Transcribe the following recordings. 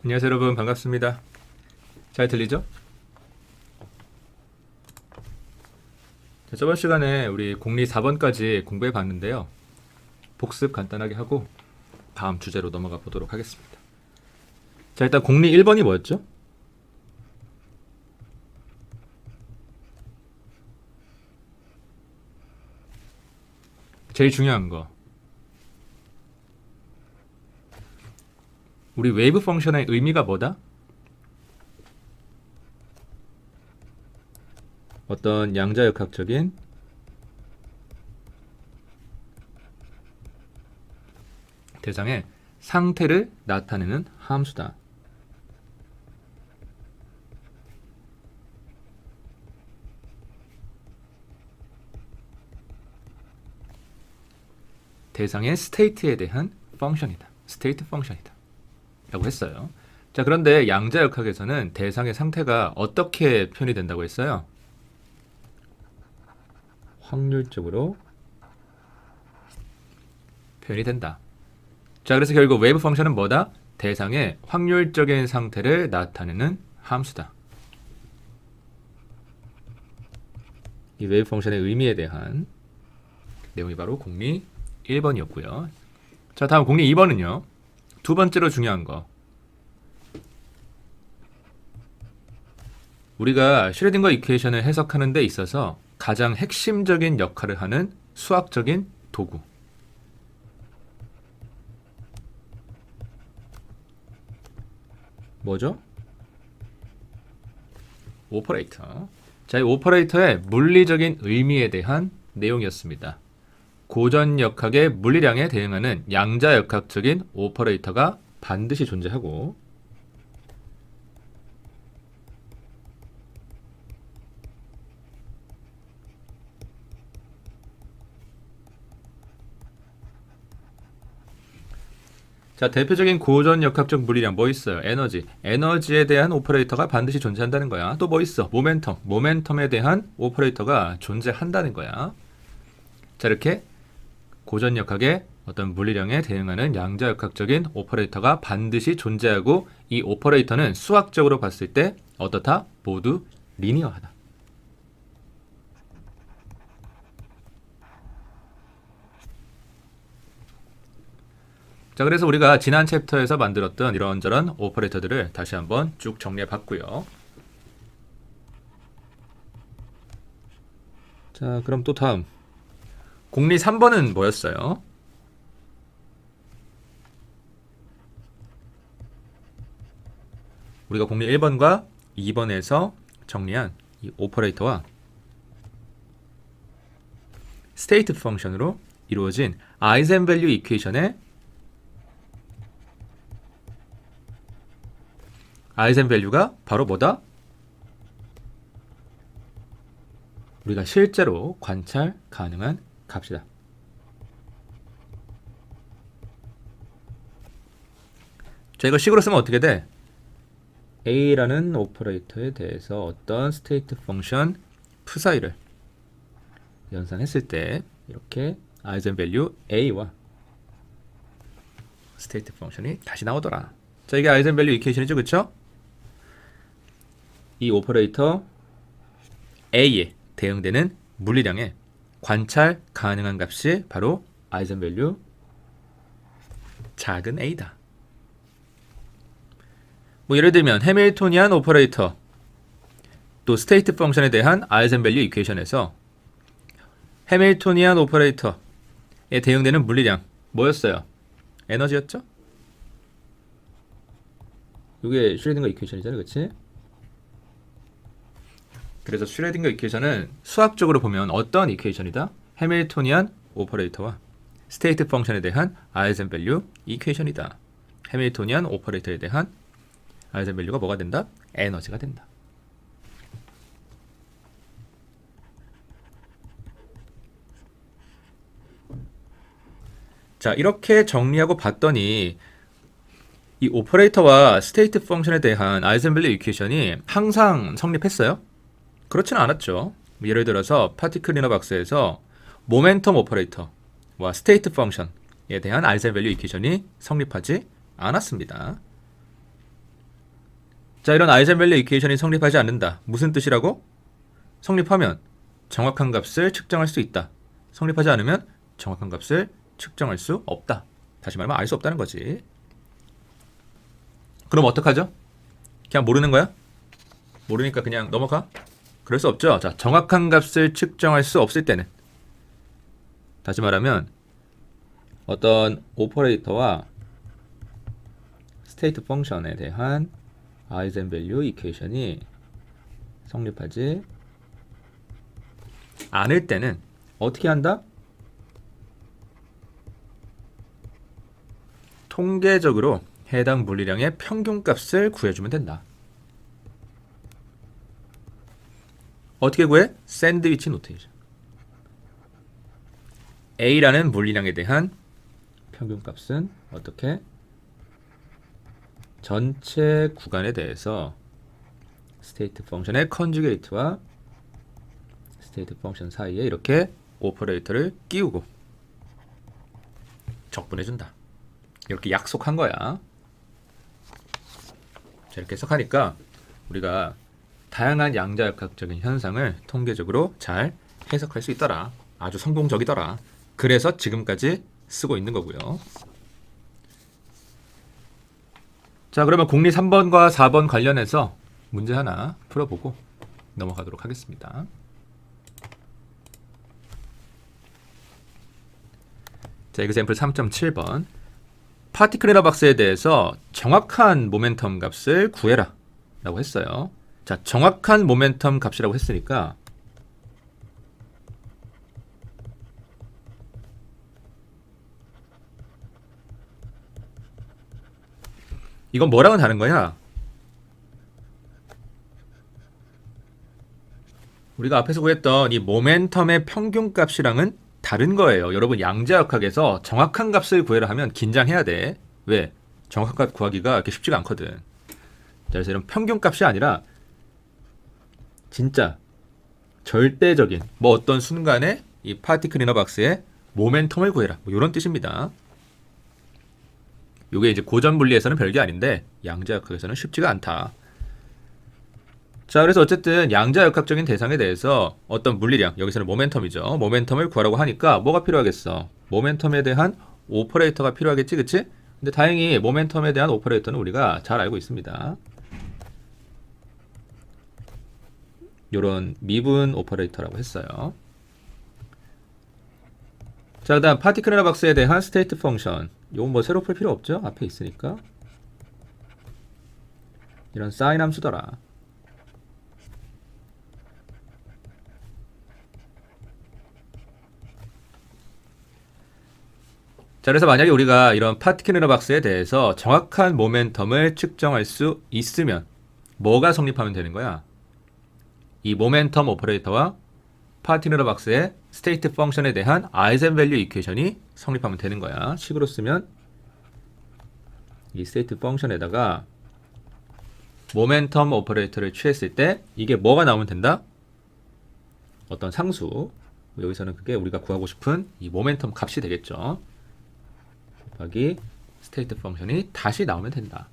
안녕하세요 여러분, 반갑습니다. 잘 들리죠? 자, 저번 시간에 우리 공리 4번까지 공부해 봤는데요. 복습 간단하게 하고 다음 주제로 넘어가 보도록 하겠습니다. 자, 일단 공리 1번이 뭐였죠? 제일 중요한 거, 우리 웨이브 펑션의 의미가 뭐다? 어떤 양자역학적인 대상의 상태를 나타내는 함수다. 대상의 스테이트에 대한 펑션이다. 스테이트 펑션이다. 라고 했어요. 자, 그런데 양자역학에서는 대상의 상태가 어떻게 표현이 된다고 했어요? 확률적으로 표현이 된다. 자, 그래서 결국 웨이브 펑션은 뭐다? 대상의 확률적인 상태를 나타내는 함수다. 이 웨이브 펑션의 의미에 대한 내용이 바로 공리 1번이었고요. 자, 다음 공리 2번은요. 두 번째로 중요한 거. 우리가 슈레딩거 이퀘이션을 해석하는 데 있어서 가장 핵심적인 역할을 하는 수학적인 도구. 뭐죠? 오퍼레이터. 자, 이 오퍼레이터의 물리적인 의미에 대한 내용이었습니다. 고전역학의 물리량에 대응하는 양자역학적인 오퍼레이터가 반드시 존재하고, 자, 대표적인 고전역학적 물리량 뭐 있어요? 에너지. 에너지에 대한 오퍼레이터가 반드시 존재한다는 거야. 또 뭐 있어? 모멘텀. 모멘텀에 대한 오퍼레이터가 존재한다는 거야. 자, 이렇게 고전역학의 어떤 물리량에 대응하는 양자역학적인 오퍼레이터가 반드시 존재하고, 이 오퍼레이터는 수학적으로 봤을 때 어떻다? 모두 리니어하다. 자, 그래서 우리가 지난 챕터에서 만들었던 이런저런 오퍼레이터들을 다시 한번 쭉 정리해 봤고요. 자, 그럼 또 다음 공리 3번은 뭐였어요? 우리가 공리 1번과 2번에서 정리한 이 오퍼레이터와 스테이트 펑션으로 이루어진 아이젠밸류 이퀘이션의 아이젠밸류가 바로 뭐다? 우리가 실제로 관찰 가능한 값이다. 자, 이거 식으로 쓰면 어떻게 돼? A라는 오퍼레이터에 대해서 어떤 스테이트 펑션 psi를 연산했을 때 이렇게 아이젠밸류 A와 스테이트 펑션이 다시 나오더라. 자, 이게 아이젠밸류 이퀘이션이죠, 그쵸? 이 오퍼레이터 A에 대응되는 물리량의 관찰 가능한 값이 바로 아이젠밸류 작은 a다. 뭐 예를 들면 해밀토니안 오퍼레이터 또 스테이트 펑션에 대한 아이젠밸류 이퀘이션에서 해밀토니안 오퍼레이터에 대응되는 물리량 뭐였어요? 에너지였죠? 이게 슈레딩거 이퀘이션이잖아요, 그렇지? 그래서 슈레딩거 이퀘이션은 수학적으로 보면 어떤 이퀘이션이다? 해밀토니안 오퍼레이터와 스테이트 펑션에 대한 아이젠밸류 이퀘이션이다. 해밀토니안 오퍼레이터에 대한 아이젠밸류가 뭐가 된다? 에너지가 된다. 자, 이렇게 정리하고 봤더니 이 오퍼레이터와 스테이트 펑션에 대한 아이젠밸류 이퀘이션이 항상 성립했어요? 그렇지는 않았죠. 예를 들어서 파티클 리너 박스에서 모멘텀 오퍼레이터와 스테이트 펑션에 대한 아이젠밸류 이퀘이션이 성립하지 않았습니다. 자, 이런 아이젠밸류 이퀘이션이 성립하지 않는다. 무슨 뜻이라고? 성립하면 정확한 값을 측정할 수 있다. 성립하지 않으면 정확한 값을 측정할 수 없다. 다시 말하면 알 수 없다는 거지. 그럼 어떡하죠? 그냥 모르는 거야? 모르니까 그냥 넘어가? 그럴 수 없죠. 자, 정확한 값을 측정할 수 없을 때는, 다시 말하면 어떤 오퍼레이터와 스테이트 펑션에 대한 아이젠밸류 이퀘이션이 성립하지 않을 때는 어떻게 한다? 통계적으로 해당 물리량의 평균값을 구해주면 된다. 어떻게 구해? 샌드위치 노테이션. A라는 물리량에 대한 평균값은 어떻게? 전체 구간에 대해서 스테이트 펑션의 컨주게이트와 스테이트 펑션 사이에 이렇게 오퍼레이터를 끼우고 적분해준다. 이렇게 약속한 거야. 자, 이렇게 해석하니까 우리가 다양한 양자역학적인 현상을 통계적으로 잘 해석할 수 있더라. 아주 성공적이더라. 그래서 지금까지 쓰고 있는 거고요. 자, 그러면 공리 3번과 4번 관련해서 문제 하나 풀어보고 넘어가도록 하겠습니다. 자, example 3.7번. 파티클 이너 박스에 대해서 정확한 모멘텀 값을 구해라 라고 했어요. 자, 정확한 모멘텀 값이라고 했으니까 이건 뭐랑은 다른 거야? 우리가 앞에서 구했던 이 모멘텀의 평균값이랑은 다른 거예요. 여러분, 양자역학에서 정확한 값을 구해라 하면 긴장해야 돼. 왜? 정확한 값 구하기가 이렇게 쉽지가 않거든. 자, 그래서 이런 평균값이 아니라 진짜 절대적인 뭐 어떤 순간에 이 파티클 이너 박스의 모멘텀을 구해라. 뭐 이런 뜻입니다. 이게 이제 고전 물리에서는 별게 아닌데 양자역학에서는 쉽지가 않다. 자, 그래서 어쨌든 양자역학적인 대상에 대해서 어떤 물리량, 여기서는 모멘텀이죠. 모멘텀을 구하라고 하니까 뭐가 필요하겠어? 모멘텀에 대한 오퍼레이터가 필요하겠지, 그치? 근데 다행히 모멘텀에 대한 오퍼레이터는 우리가 잘 알고 있습니다. 요런 미분 오퍼레이터라고 했어요. 자, 그 다음 파티클 이너 박스에 대한 스테이트 펑션. 요건 뭐 새로 풀 필요 없죠? 앞에 있으니까. 이런 사인 함수더라. 자, 그래서 만약에 우리가 이런 파티클 이너 박스에 대해서 정확한 모멘텀을 측정할 수 있으면 뭐가 성립하면 되는 거야? 이 모멘텀 오퍼레이터와 파티클 이너 박스의 스테이트 펑션에 대한 아이젠밸류 이퀘이션이 성립하면 되는 거야. 식으로 쓰면 이 스테이트 펑션에다가 모멘텀 오퍼레이터를 취했을 때 이게 뭐가 나오면 된다? 어떤 상수. 여기서는 그게 우리가 구하고 싶은 이 모멘텀 값이 되겠죠. 곱하기 스테이트 펑션이 다시 나오면 된다.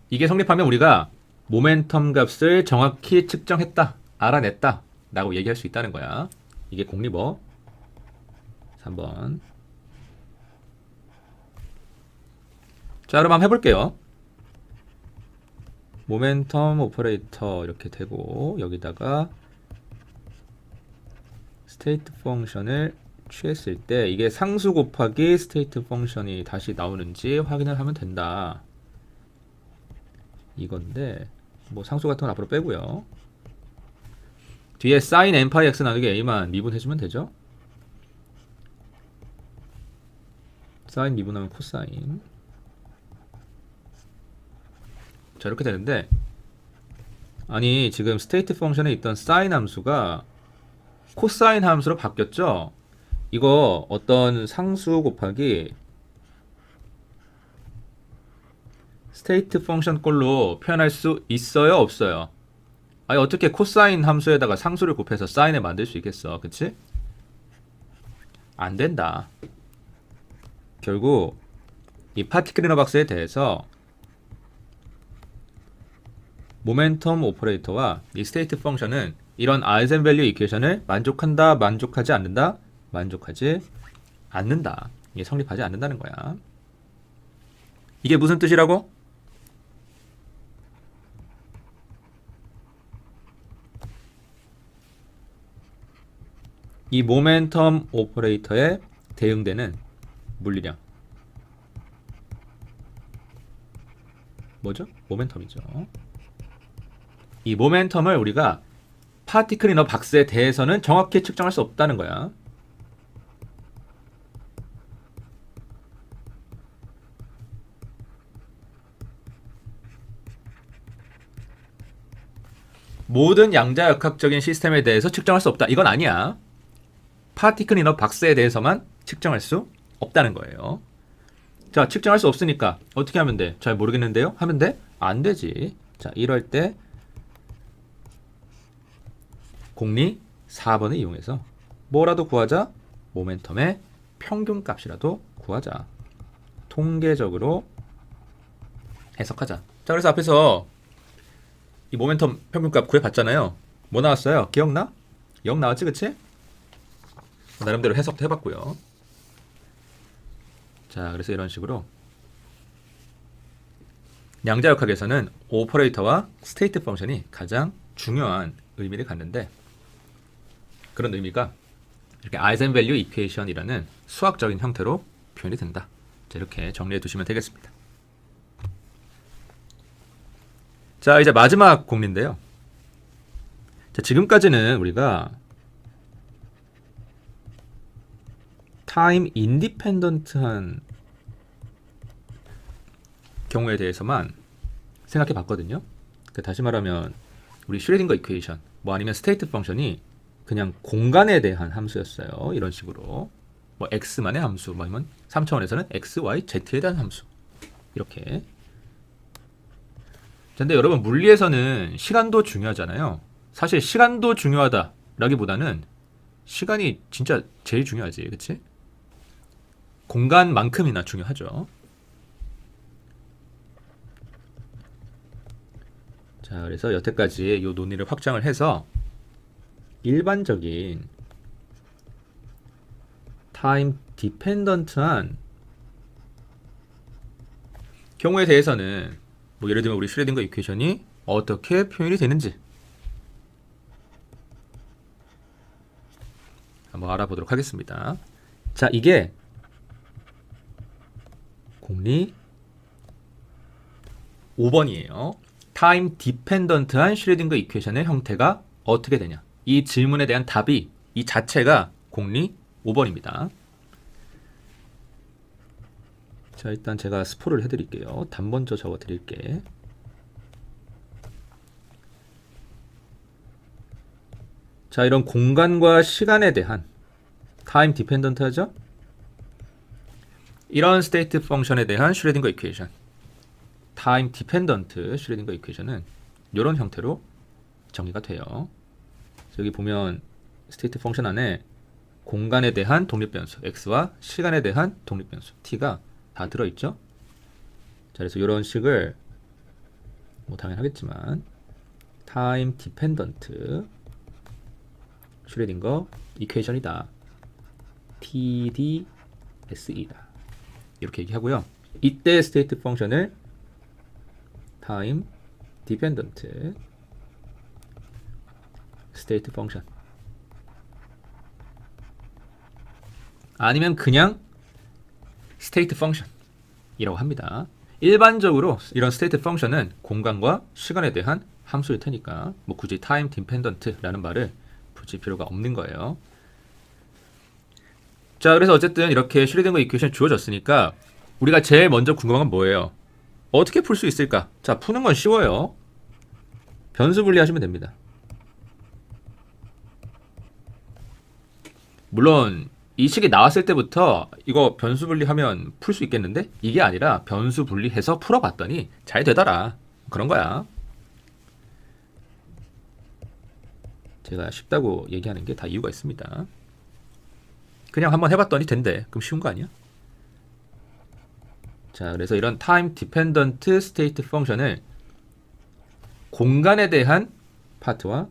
이게 성립하면 우리가 모멘텀 값을 정확히 측정했다, 알아냈다 라고 얘기할 수 있다는 거야. 이게 공리버 3번. 자, 그럼 한번 해볼게요. 모멘텀 오퍼레이터 이렇게 되고 여기다가 스테이트 펑션을 취했을 때 이게 상수 곱하기 스테이트 펑션이 다시 나오는지 확인을 하면 된다. 이건데 뭐 상수 같은 건 앞으로 빼고요. 뒤에 sin n 파이 x 나누기 a만 미분해주면 되죠. sin 미분하면 코사인. 자, 이렇게 되는데 아니 지금 스테이트 펑션에 있던 sin 함수가 코사인 함수로 바뀌었죠. 이거 어떤 상수 곱하기 스테이트 펑션 꼴로 표현할 수 있어요, 없어요? 아니 어떻게 코사인 함수에다가 상수를 곱해서 사인을 만들 수 있겠어, 그치? 안 된다. 결국 이 파티클 이너 박스에 대해서 모멘텀 오퍼레이터와 이 스테이트 펑션은 이런 아이젠밸류 이퀘이션을 만족한다, 만족하지 않는다, 만족하지 않는다. 이게 성립하지 않는다는 거야. 이게 무슨 뜻이라고? 이 모멘텀 오퍼레이터에 대응되는 물리량. 뭐죠? 모멘텀이죠. 이 모멘텀을 우리가 파티클 인 어 박스에 대해서는 정확히 측정할 수 없다는 거야. 모든 양자역학적인 시스템에 대해서 측정할 수 없다. 이건 아니야. 파티클 인 어 박스에 대해서만 측정할 수 없다는 거예요. 자, 측정할 수 없으니까 어떻게 하면 돼? 잘 모르겠는데요? 하면 돼? 안 되지. 자, 이럴 때 공리 4번을 이용해서 뭐라도 구하자. 모멘텀의 평균값이라도 구하자. 통계적으로 해석하자. 자, 그래서 앞에서 이 모멘텀 평균값 구해봤잖아요. 뭐 나왔어요? 기억나? 0 나왔지, 그치? 나름대로 해석도 해봤고요. 자, 그래서 이런 식으로 양자역학에서는 오퍼레이터와 스테이트 펑션이 가장 중요한 의미를 갖는데, 그런 의미가 이렇게 아이젠밸류 이퀘이션이라는 수학적인 형태로 표현이 된다. 자, 이렇게 정리해 두시면 되겠습니다. 자, 이제 마지막 공리인데요. 자, 지금까지는 우리가 타임 인디펜던트한 경우에 대해서만 생각해 봤거든요. 그러니까 다시 말하면 우리 슈레딩거 이퀘이션 뭐 아니면 스테이트 펑션이 그냥 공간에 대한 함수였어요. 이런 식으로 뭐 x만의 함수, 뭐 아니면 3차원에서는 x, y, z에 대한 함수 이렇게. 근데 여러분 물리에서는 시간도 중요하잖아요. 사실 시간도 중요하다라기보다는 시간이 진짜 제일 중요하지, 그치? 공간만큼이나 중요하죠. 자, 그래서 여태까지 이 논의를 확장을 해서 일반적인 타임 디펜던트한 경우에 대해서는 뭐 예를 들면 우리 슈레딩거 이퀘이션이 어떻게 표현이 되는지 한번 알아보도록 하겠습니다. 자, 이게 공리 5번이에요. 타임 디펜던트한 슈레딩거 이퀘이션의 형태가 어떻게 되냐. 이 질문에 대한 답이 이 자체가 공리 5번입니다. 자, 일단 제가 스포를 해드릴게요. 단번져 적어드릴게. 자, 이런 공간과 시간에 대한 타임 디펜던트 하죠? 이런 스테이트 펑션에 대한 슈레딩거 이퀘이션, 타임 디펜던트 슈레딩거 이퀘이션은 이런 형태로 정의가 돼요. 여기 보면 스테이트 펑션 안에 공간에 대한 독립변수 x와 시간에 대한 독립변수 t가 다 들어있죠. 자, 그래서 이런 식을 뭐 당연하겠지만 타임 디펜던트 슈레딩거 이퀘이션이다. TDSE다. 이렇게 얘기하고요. 이때 스테이트 펑션을 타임 디펜던트 스테이트 펑션 아니면 그냥 스테이트 펑션이라고 합니다. 일반적으로 이런 스테이트 펑션은 공간과 시간에 대한 함수일 테니까 뭐 굳이 타임 디펜던트라는 말을 붙일 필요가 없는 거예요. 자, 그래서 어쨌든 이렇게 슈레딩거 이퀘이션이 주어졌으니까 우리가 제일 먼저 궁금한 건 뭐예요? 어떻게 풀 수 있을까? 자, 푸는 건 쉬워요. 변수 분리하시면 됩니다. 물론 이 식이 나왔을 때부터 이거 변수 분리하면 풀 수 있겠는데 이게 아니라 변수 분리해서 풀어봤더니 잘 되더라. 그런 거야. 제가 쉽다고 얘기하는 게 다 이유가 있습니다. 그냥 한번 해봤더니 된대. 그럼 쉬운 거 아니야? 자, 그래서 이런 타임 디펜던트 스테이트 펑션을 공간에 대한 파트와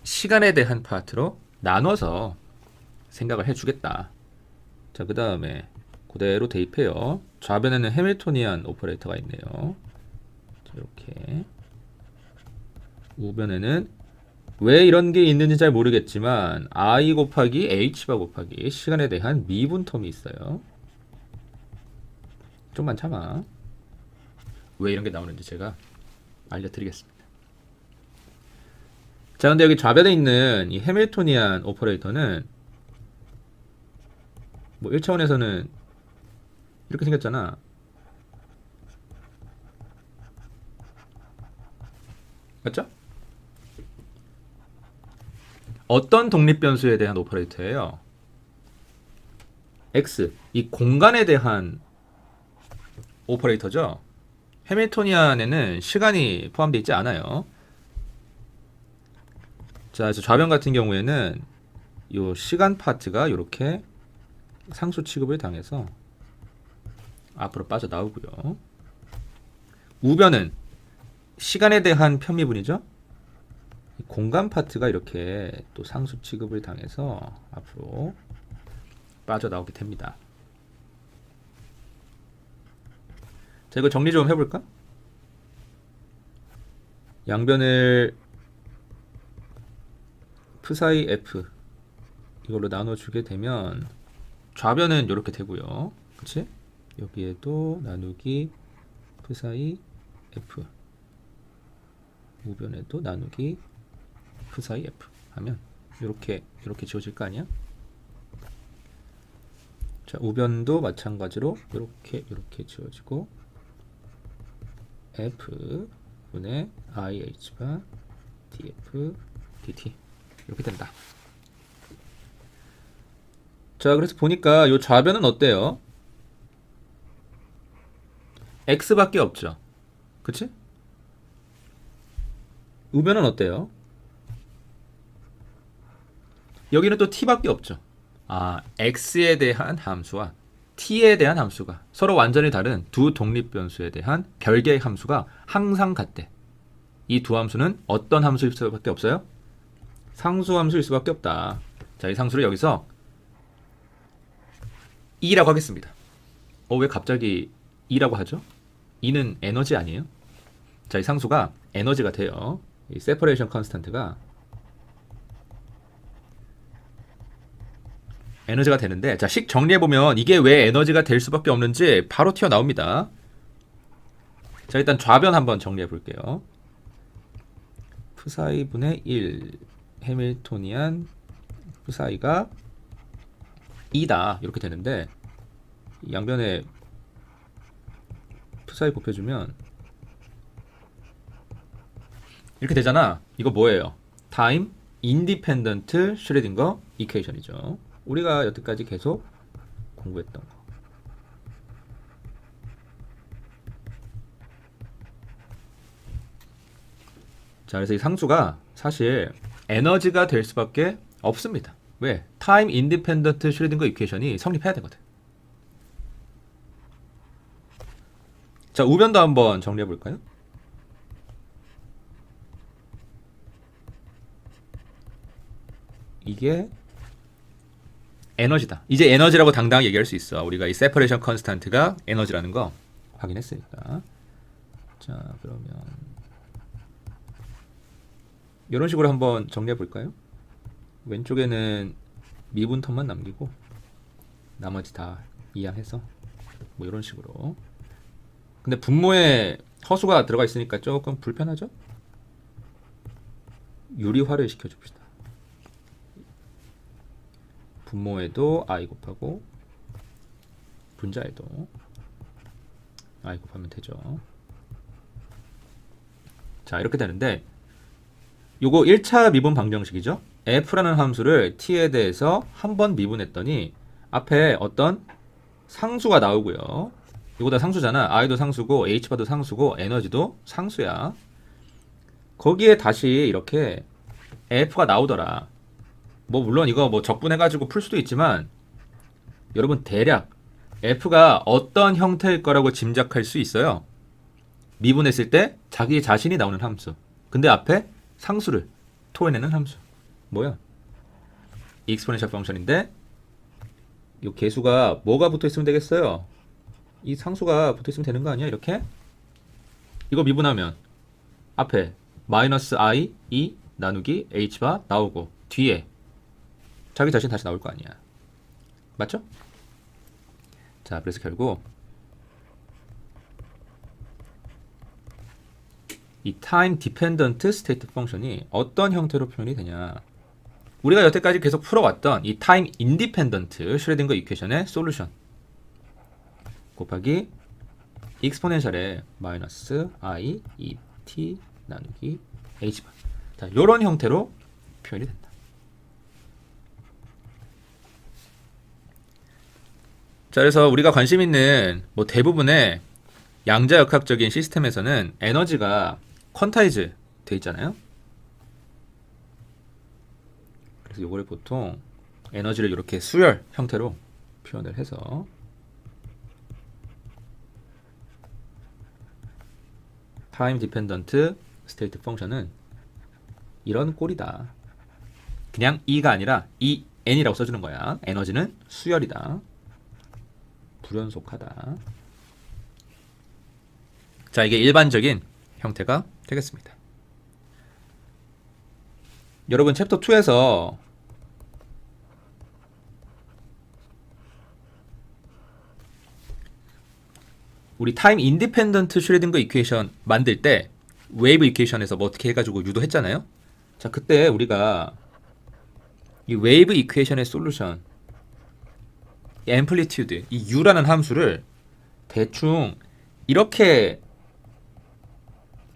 시간에 대한 파트로 나눠서 생각을 해주겠다. 자, 그 다음에 그대로 대입해요. 좌변에는 해밀토니안 오퍼레이터가 있네요. 자, 이렇게 우변에는 왜 이런 게 있는지 잘 모르겠지만 I 곱하기 H바 곱하기 시간에 대한 미분 텀이 있어요. 좀만 참아. 왜 이런 게 나오는지 제가 알려드리겠습니다. 자, 근데 여기 좌변에 있는 이 해밀토니안 오퍼레이터는 뭐 1차원에서는 이렇게 생겼잖아. 맞죠? 어떤 독립변수에 대한 오퍼레이터예요? X, 이 공간에 대한 오퍼레이터죠. 해밀토니안에는 시간이 포함되어 있지 않아요. 자, 그래서 좌변 같은 경우에는 이 시간 파트가 이렇게 상수 취급을 당해서 앞으로 빠져나오고요. 우변은 시간에 대한 편미분이죠. 공간 파트가 이렇게 또 상수 취급을 당해서 앞으로 빠져나오게 됩니다. 자, 이거 정리 좀 해볼까? 양변을 p사이 f 이걸로 나눠주게 되면 좌변은 이렇게 되고요. 그치? 여기에도 나누기 p사이 f, 우변에도 나누기 p사이 f 하면 이렇게 지워질 거 아니야? 자, 우변도 마찬가지로 이렇게 지워지고 f 분의 ih가 df dt 이렇게 된다. 자, 그래서 보니까 이 좌변은 어때요? x밖에 없죠. 그치? 우변은 어때요? 여기는 또 t밖에 없죠. 아, x에 대한 함수와 t에 대한 함수가 서로 완전히 다른 두 독립변수에 대한 별개의 함수가 항상 같대. 이 두 함수는 어떤 함수일 수밖에 없어요? 상수함수일 수밖에 없다. 자, 이 상수를 여기서 E라고 하겠습니다. 왜 갑자기 E라고 하죠? E는 에너지 아니에요? 자, 이 상수가 에너지가 돼요. 이 세퍼레이션 컨스턴트가 에너지가 되는데, 자, 식 정리해보면 이게 왜 에너지가 될 수밖에 없는지 바로 튀어나옵니다. 자, 일단 좌변 한번 정리해볼게요. p사이 분의 1 해밀토니안 p사이가 2다 이렇게 되는데, 양변에 p사이 곱해주면 이렇게 되잖아. 이거 뭐예요? 타임 인디펜던트 슈레딩거 이퀘이션이죠. 우리가 여태까지 계속 공부했던 거. 자, 그래서 이 상수가 사실 에너지가 될 수밖에 없습니다. 왜? 타임 인디펜던트 슈레딩거 이퀘이션이 성립해야 되거든. 자, 우변도 한번 정리해 볼까요? 이게 에너지다. 이제 에너지라고 당당하게 얘기할 수 있어. 우리가 이 세퍼레이션 컨스탄트가 에너지라는 거 확인했으니까. 자, 그러면 이런 식으로 한번 정리해 볼까요? 왼쪽에는 미분 텀만 남기고 나머지 다 이항해서 뭐 이런 식으로. 근데 분모에 허수가 들어가 있으니까 조금 불편하죠? 유리화를 시켜줍시다. 분모에도 i 곱하고 분자에도 i 곱하면 되죠. 자, 이렇게 되는데 요거 1차 미분 방정식이죠. f라는 함수를 t에 대해서 한번 미분했더니 앞에 어떤 상수가 나오고요. 이거 다 상수잖아. i도 상수고 h바도 상수고 에너지도 상수야. 거기에 다시 이렇게 f가 나오더라. 뭐 물론 이거 뭐 적분해가지고 풀 수도 있지만 여러분 대략 f가 어떤 형태일 거라고 짐작할 수 있어요. 미분했을 때 자기 자신이 나오는 함수. 근데 앞에 상수를 토해내는 함수. 뭐야? 익스포넨셜 펑션인데 이 개수가 뭐가 붙어있으면 되겠어요? 이 상수가 붙어있으면 되는 거 아니야? 이렇게? 이거 미분하면 앞에 마이너스 i 2 나누기 h바 나오고 뒤에 자기 자신 다시 나올 거 아니야. 맞죠? 자, 그래서 결국 이 time dependent state function이 어떤 형태로 표현이 되냐? 우리가 여태까지 계속 풀어왔던 이 time independent 슈레딩거 이퀘이션의 솔루션 곱하기 익스포넨셜의 마이너스 i 2t 나누기 h바. 자, 이런 형태로 표현이 된다. 자, 그래서 우리가 관심 있는 뭐 대부분의 양자역학적인 시스템에서는 에너지가 퀀타이즈 돼 있잖아요. 그래서 이거를 보통 에너지를 이렇게 수열 형태로 표현을 해서 타임 디펜던트 스테이트 펑션은 이런 꼴이다. 그냥 E가 아니라 EN이라고 써주는 거야. 에너지는 수열이다. 불연속하다. 자, 이게 일반적인 형태가 되겠습니다. 여러분 챕터 2에서 우리 타임 인디펜던트 슈레딩거 이퀘이션 만들 때 웨이브 이퀘이션에서 뭐 어떻게 해가지고 유도했잖아요. 자, 그때 우리가 이 웨이브 이퀘이션의 솔루션 앰플리튜드 이 u라는 함수를 대충 이렇게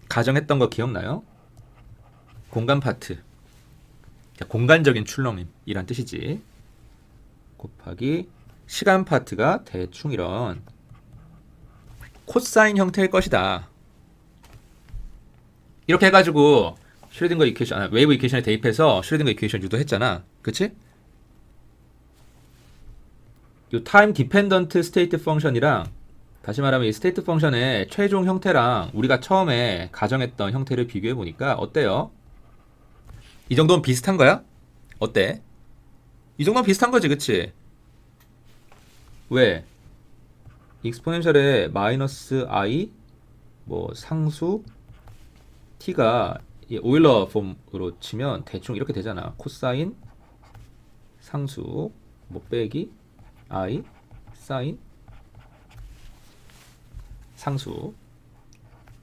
가정했던 거 기억나요? 공간 파트, 자, 공간적인 출렁임이란 뜻이지. 곱하기 시간 파트가 대충 이런 코사인 형태일 것이다. 이렇게 해가지고 슈레딩거 이퀘이션, 웨이브 이퀘이션에 대입해서 슈레딩거 이퀘이션 유도했잖아. 그치? 이 타임 디펜던트 스테이트 펑션이랑 다시 말하면 이 스테이트 펑션의 최종 형태랑 우리가 처음에 가정했던 형태를 비교해 보니까 어때요? 이 정도면 비슷한 거야? 어때? 이 정도면 비슷한 거지, 그치? 왜? 익스포넨셜의 마이너스 i 뭐 상수 t가 이 오일러 폼으로 치면 대충 이렇게 되잖아. 코사인 상수 뭐 빼기 i 사인 상수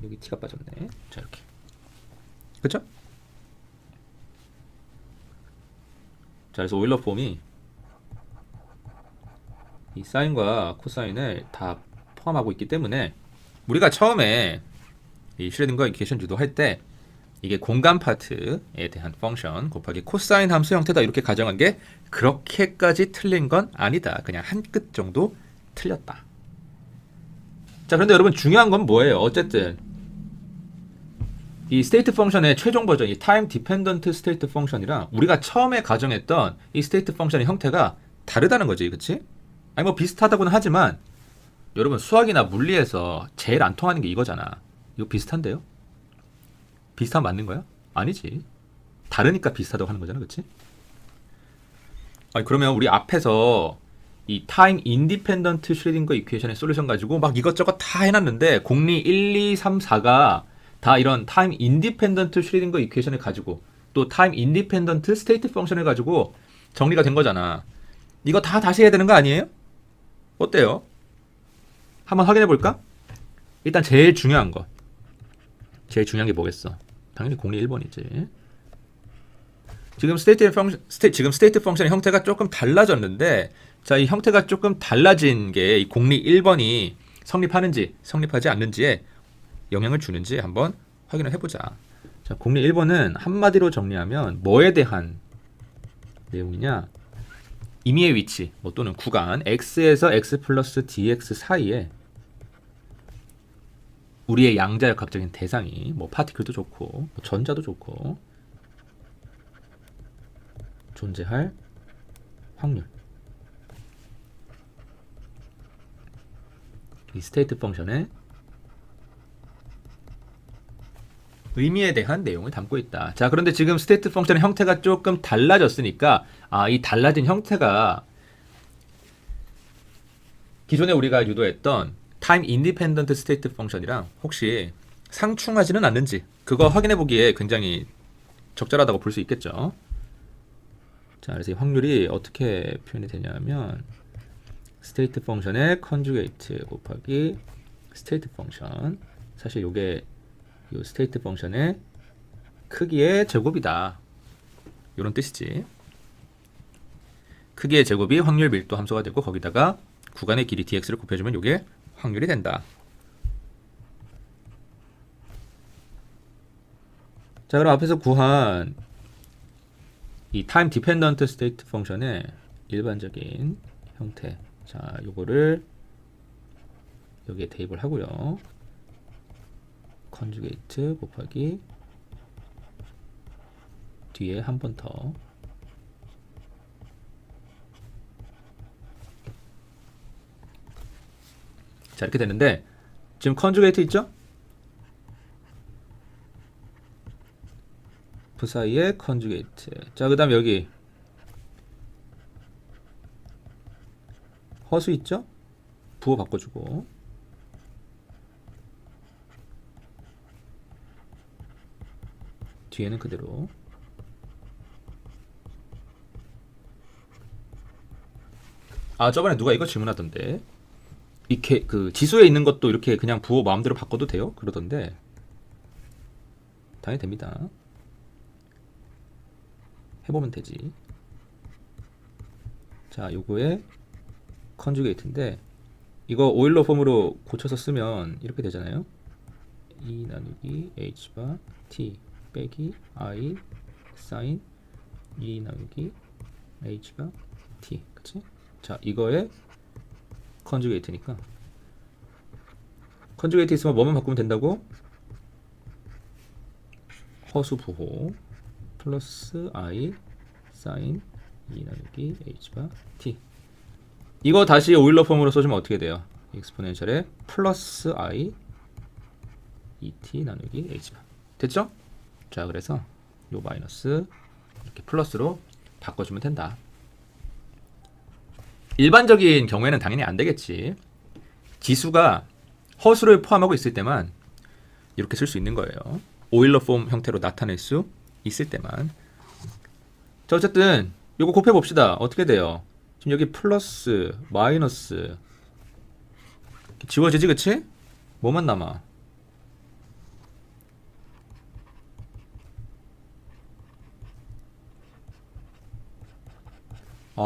여기 t가 빠졌네. 자, 이렇게. 그쵸? 자, 그래서 오일러 폼이 이 사인과 코사인을 다 포함하고 있기 때문에 우리가 처음에 이 슈레딩거 이퀘이션 유도할 때 이게 공간 파트에 대한 펑션 곱하기 코사인 함수 형태다 이렇게 가정한 게 그렇게까지 틀린 건 아니다. 그냥 한 끗 정도 틀렸다. 자, 그런데 여러분 중요한 건 뭐예요? 어쨌든 이 스테이트 펑션의 최종 버전, 이 타임 디펜던트 스테이트 펑션이랑 우리가 처음에 가정했던 이 스테이트 펑션의 형태가 다르다는 거지, 그치? 아니 뭐 비슷하다고는 하지만 여러분 수학이나 물리에서 제일 안 통하는 게 이거잖아. 이거 비슷한데요? 비슷하면 맞는 거야? 아니지. 다르니까 비슷하다고 하는 거잖아, 그치? 아니 그러면 우리 앞에서 이 타임 인디펜던트 슈레딩거 이퀘이션의 솔루션 가지고 막 이것저것 다 해놨는데 공리 1, 2, 3, 4가 다 이런 타임 인디펜던트 슈레딩거 이퀘이션을 가지고 또 타임 인디펜던트 스테이트 펑션을 가지고 정리가 된 거잖아. 이거 다 다시 해야 되는 거 아니에요? 어때요? 한번 확인해 볼까? 일단 제일 중요한 거. 제일 중요한 게 뭐겠어? 당연히 공리 1번이지. 지금 스테이트 펑션의 형태가 조금 달라졌는데, 자, 이 형태가 조금 달라진 게 이 공리 1번이 성립하는지 성립하지 않는지에 영향을 주는지 한번 확인을 해보자. 자, 공리 1번은 한마디로 정리하면 뭐에 대한 내용이냐? 임의의 위치, 뭐 또는 구간 x에서 x 플러스 dx 사이에 우리의 양자역학적인 대상이 뭐 파티클도 좋고 뭐 전자도 좋고 존재할 확률. 이 스테이트 펑션의 의미에 대한 내용을 담고 있다. 자, 그런데 지금 스테이트 펑션의 형태가 조금 달라졌으니까 이 달라진 형태가 기존에 우리가 유도했던 타임 인디펜던트 스테이트 펑션이랑 혹시 상충하지는 않는지 그거 확인해 보기에 굉장히 적절하다고 볼 수 있겠죠. 자, 그래서 이 확률이 어떻게 표현이 되냐면 스테이트 펑션의 컨주게이트 곱하기 스테이트 펑션, 사실 요게 요 스테이트 펑션의 크기의 제곱이다, 요런 뜻이지. 크기의 제곱이 확률 밀도 함수가 되고 거기다가 구간의 길이 dx를 곱해주면 요게 확률이 된다. 자, 그럼 앞에서 구한 이 타임 디펜던트 스테이트 펑션의 일반적인 형태, 자, 요거를 여기에 대입을 하고요. 컨주게이트 곱하기 뒤에 한 번 더 자, 이렇게 되는데 지금 컨주게이트 있죠? 그 사이에 컨주게이트. 자, 그 다음 여기 허수 있죠? 부호 바꿔주고 뒤에는 그대로. 저번에 누가 이거 질문하던데 이렇게 그 지수에 있는 것도 이렇게 그냥 부호 마음대로 바꿔도 돼요? 그러던데 당연히 됩니다. 해보면 되지. 자, 요거에 컨주게이트인데 이거 오일러 폼으로 고쳐서 쓰면 이렇게 되잖아요. 2 나누기 h바 t 빼기 i 사인 2 나누기 h바 t, 그치? 자, 이거에 컨주게이트니까 컨주게이트 있으면 뭐만 바꾸면 된다고? 허수 부호 플러스 i 사인 2 나누기 h바 t. 이거 다시 오일러 폼으로 써주면 어떻게 돼요? 익스포넨셜에 플러스 i 2t 나누기 h바. 됐죠? 자, 그래서 요 마이너스 이렇게 플러스로 바꿔주면 된다. 일반적인 경우에는 당연히 안 되겠지. 지수가 허수를 포함하고 있을 때만 이렇게 쓸 수 있는 거예요. 오일러 폼 형태로 나타낼 수 있을 때만. 자, 어쨌든 요거 곱해 봅시다. 어떻게 돼요? 지금 여기 플러스 마이너스 지워지지, 그치? 뭐만 남아?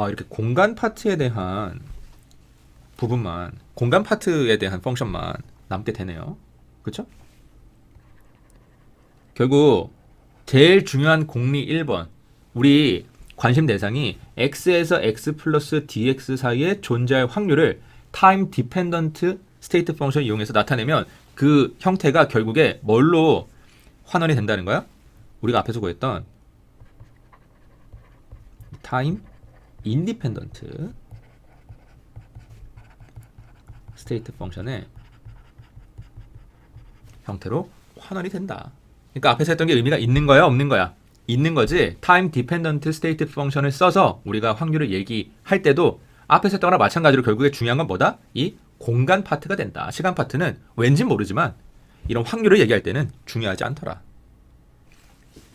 이렇게 공간 파트에 대한 부분만, 공간 파트에 대한 펑션만 남게 되네요. 그쵸? 결국 제일 중요한 공리 1번, 우리 관심 대상이 x에서 x 플러스 dx 사이에 존재할 확률을 타임 디펜던트 스테이트 펑션 이용해서 나타내면 그 형태가 결국에 뭘로 환원이 된다는 거야? 우리가 앞에서 구했던 타임 인디펜던트 스테이트 펑션의 형태로 환원이 된다. 그러니까 앞에서 했던 게 의미가 있는 거야, 없는 거야? 있는 거지. 타임 디펜던트 스테이트 펑션을 써서 우리가 확률을 얘기할 때도 앞에서 했던 거랑 마찬가지로 결국에 중요한 건 뭐다? 이 공간 파트가 된다. 시간 파트는 왠진 모르지만 이런 확률을 얘기할 때는 중요하지 않더라.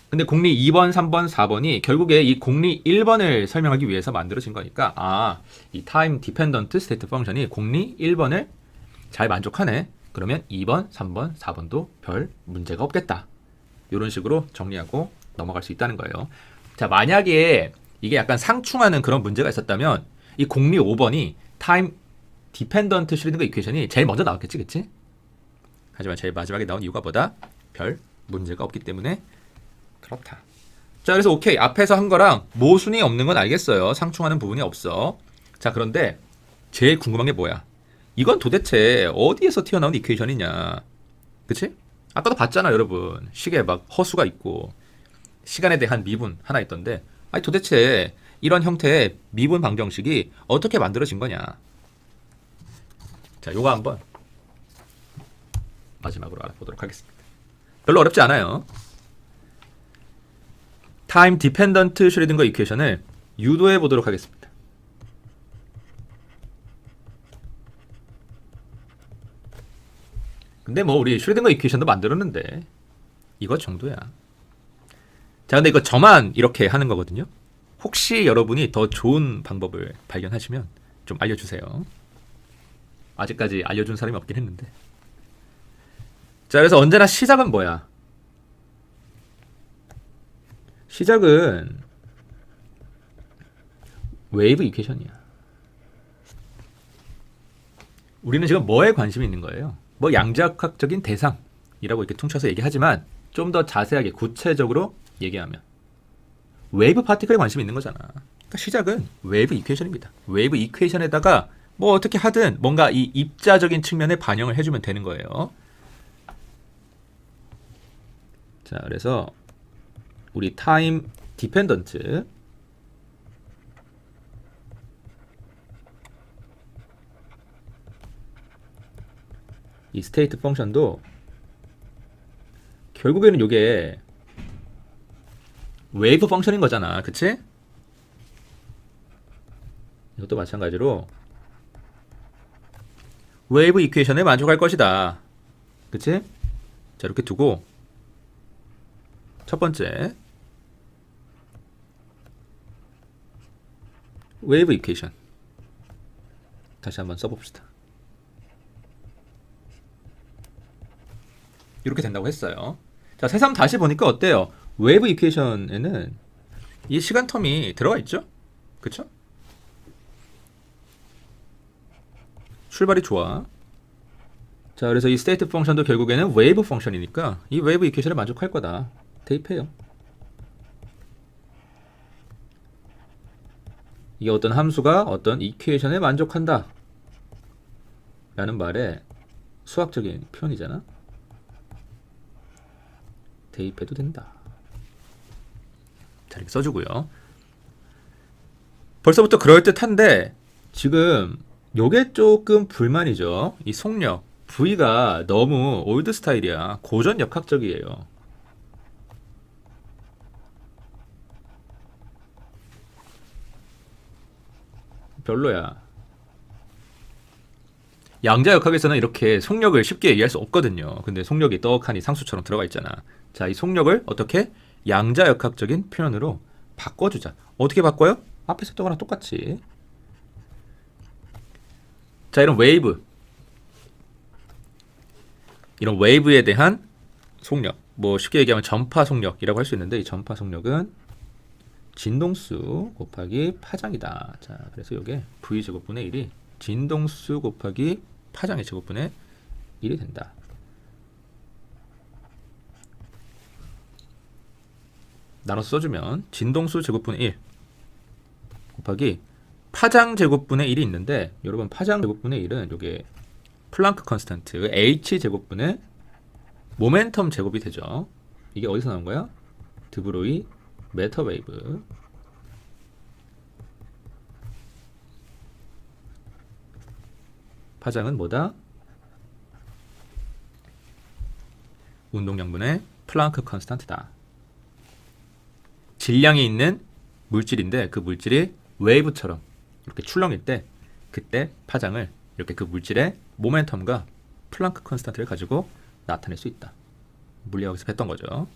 근데 공리 2번, 3번, 4번이 결국에 이 공리 1번을 설명하기 위해서 만들어진 거니까 이 타임 디펜던트 스테이트 펑션이 공리 1번을 잘 만족하네. 그러면 2번, 3번, 4번도 별 문제가 없겠다. 이런 식으로 정리하고 넘어갈 수 있다는 거예요. 자, 만약에 이게 약간 상충하는 그런 문제가 있었다면 이 공리 5번이 타임 디펜던트 슈리딩거 이퀘이션이 제일 먼저 나왔겠지, 그치? 하지만 제일 마지막에 나온 이유가 뭐다? 별 문제가 없기 때문에 그렇다. 자, 그래서 오케이, 앞에서 한 거랑 모순이 없는 건 알겠어요. 상충하는 부분이 없어. 자, 그런데 제일 궁금한 게 뭐야? 이건 도대체 어디에서 튀어나온 이퀘이션이냐? 그치? 아까도 봤잖아, 여러분. 식에 막 허수가 있고 시간에 대한 미분 하나 있던데, 아니 도대체 이런 형태의 미분 방정식이 어떻게 만들어진 거냐? 자, 요거 한번 마지막으로 알아보도록 하겠습니다. 별로 어렵지 않아요. 타임 디펜던트 슈레딩거 이퀘이션을 유도해 보도록 하겠습니다. 근데 뭐 우리 슈레딩거 이퀘이션도 만들었는데 이거 정도야. 자, 근데 이거 저만 이렇게 하는 거거든요. 혹시 여러분이 더 좋은 방법을 발견하시면 좀 알려주세요. 아직까지 알려준 사람이 없긴 했는데. 자, 그래서 언제나 시작은 뭐야? 시작은 웨이브 이퀘이션이야. 우리는 지금 뭐에 관심이 있는 거예요? 뭐 양자역학적인 대상이라고 이렇게 퉁쳐서 얘기하지만 좀 더 자세하게 구체적으로 얘기하면 웨이브 파티클에 관심이 있는 거잖아. 그러니까 시작은 웨이브 이퀘이션입니다. 웨이브 이퀘이션에다가 뭐 어떻게 하든 뭔가 이 입자적인 측면에 반영을 해주면 되는 거예요. 자, 그래서 우리 타임 디펜던트 이 스테이트 펑션도 결국에는 이게 웨이브 펑션인 거잖아. 그치? 이것도 마찬가지로 웨이브 이퀘이션에 만족할 것이다. 그치? 자, 이렇게 두고 첫 번째 웨이브 이퀘이션 다시 한번 써봅시다. 이렇게 된다고 했어요. 자, 새삼 다시 보니까 어때요? 웨이브 이퀘이션에는 이 시간 텀이 들어가 있죠? 그쵸? 출발이 좋아. 자, 그래서 이 스테이트 펑션도 결국에는 웨이브 펑션이니까 이 웨이브 이퀘이션에 만족할 거다. 대입해요. 이게 어떤 함수가 어떤 이퀘이션에 만족한다 라는 말에 수학적인 표현이잖아. 대입해도 된다. 자, 이렇게 써주고요. 벌써부터 그럴듯한데 지금 요게 조금 불만이죠. 이 속력 V가 너무 올드 스타일이야. 고전 역학적이에요. 별로야. 양자역학에서는 이렇게 속력을 쉽게 얘기할 수 없거든요. 근데 속력이 떡하니 상수처럼 들어가 있잖아. 자, 이 속력을 어떻게 양자역학적인 표현으로 바꿔주자. 어떻게 바꿔요? 앞에 썼던 거랑 똑같이. 자, 이런 웨이브. 이런 웨이브에 대한 속력. 뭐 쉽게 얘기하면 전파 속력이라고 할 수 있는데 이 전파 속력은 진동수 곱하기 파장이다. 자, 그래서 이게 V 제곱분의 1이 진동수 곱하기 파장의 제곱분의 1이 된다. 나눠서 써주면 진동수 제곱분의 1 곱하기 파장 제곱분의 1이 있는데 여러분 파장 제곱분의 1은 이게 플랑크 컨스탄트 h 제곱분의 모멘텀 제곱이 되죠. 이게 어디서 나온 거야? 드브로이 메터 웨이브. 파장은 뭐다? 운동량분의 플랑크 컨스탄트다. 질량이 있는 물질인데 그 물질이 웨이브처럼 이렇게 출렁일 때 그때 파장을 이렇게 그 물질의 모멘텀과 플랑크 컨스탄트를 가지고 나타낼 수 있다. 물리학에서 했던 거죠.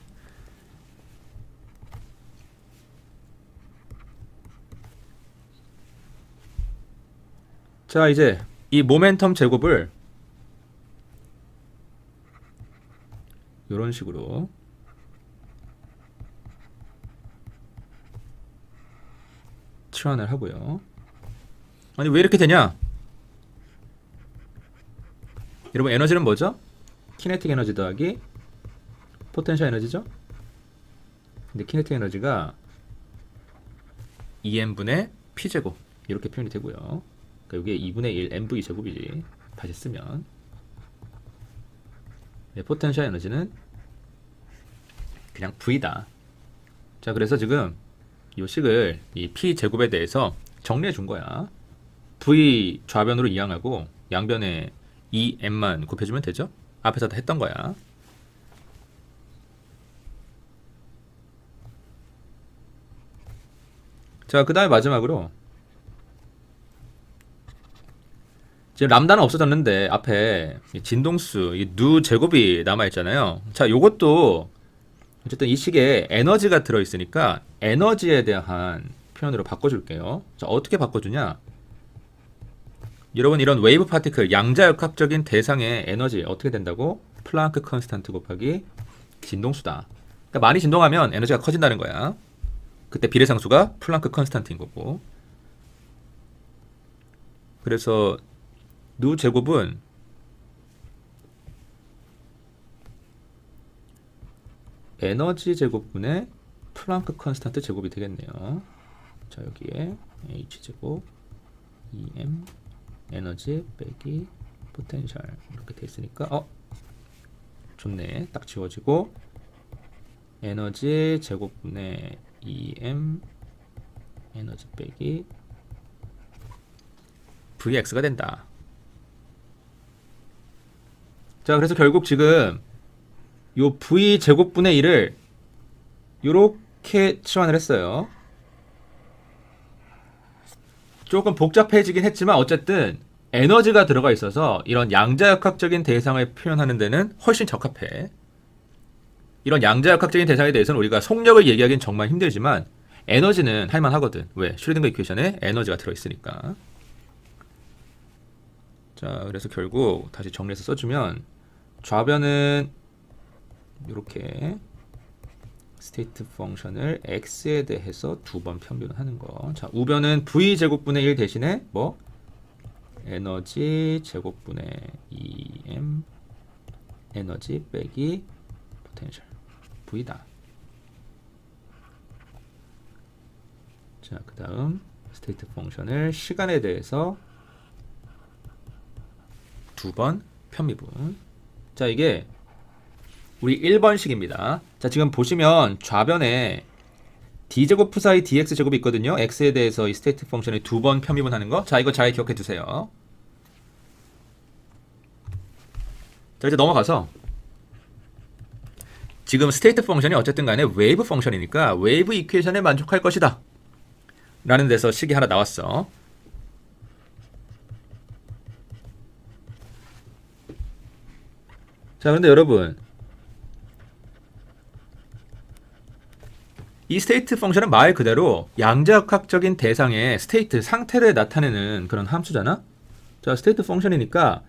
자, 이제 이 모멘텀 제곱을 이런 식으로 치환을 하고요. 아니 왜 이렇게 되냐? 여러분 에너지는 뭐죠? 키네틱 에너지 더하기 포텐셜 에너지죠? 근데 키네틱 에너지가 EM분의 P제곱 이렇게 표현이 되고요. 그러니까 이게 2분의 1 MV 제곱이지. 다시 쓰면 네, 포텐셜 에너지는 그냥 V다. 자, 그래서 지금 이 식을 이 P 제곱에 대해서 정리해 준 거야. V 좌변으로 이항하고 양변에 EM만 곱해주면 되죠. 앞에서 다 했던 거야. 자, 그 다음에 마지막으로 지금 람다는 없어졌는데 앞에 이 진동수, 이 누 제곱이 남아있잖아요. 자, 요것도 어쨌든 이 식에 에너지가 들어있으니까 에너지에 대한 표현으로 바꿔줄게요. 자, 어떻게 바꿔주냐? 여러분, 이런 웨이브 파티클, 양자역학적인 대상의 에너지 어떻게 된다고? 플랑크 컨스탄트 곱하기 진동수다. 그러니까 많이 진동하면 에너지가 커진다는 거야. 그때 비례상수가 플랑크 컨스탄트인 거고. 그래서 누 제곱은 에너지 제곱분의 플랑크 컨스탄트 제곱이 되겠네요. 자, 여기에 h 제곱 em 에너지 빼기 포텐셜 이렇게 돼 있으니까 좋네. 딱 지워지고 에너지 제곱분의 em 에너지 빼기 vx가 된다. 자, 그래서 결국 지금 요 v 제곱분의 1을 요렇게 치환을 했어요. 조금 복잡해지긴 했지만 어쨌든 에너지가 들어가 있어서 이런 양자역학적인 대상을 표현하는 데는 훨씬 적합해. 이런 양자역학적인 대상에 대해서는 우리가 속력을 얘기하기는 정말 힘들지만 에너지는 할만하거든. 왜? 슈레딩거 이퀘이션에 에너지가 들어있으니까. 자, 그래서 결국 다시 정리해서 써주면 좌변은 이렇게 스테이트 펑션을 x에 대해서 두 번 편변하는 거. 자, 우변은 v 제곱분의 1 대신에 뭐? 에너지 제곱분의 2m 에너지 빼기 포텐셜 v다. 자, 그 다음 스테이트 펑션을 시간에 대해서 두 번 편미분. 자, 이게 우리 1번식입니다. 자, 지금 보시면 좌변에 d제곱 푸사이 dx제곱이 있거든요. x에 대해서 이 스테이트 펑션을 두 번 편미분하는 거. 자, 이거 잘 기억해 두세요. 자, 이제 넘어가서 지금 스테이트 펑션이 어쨌든 간에 웨이브 펑션이니까 웨이브 이퀘이션에 만족할 것이다 라는 데서 식이 하나 나왔어. 자, 그런데 여러분, 이 스테이트 펑션은 말 그대로 양자역학적인 대상의 스테이트, 상태를 나타내는 그런 함수잖아. 자, 스테이트 펑션이니까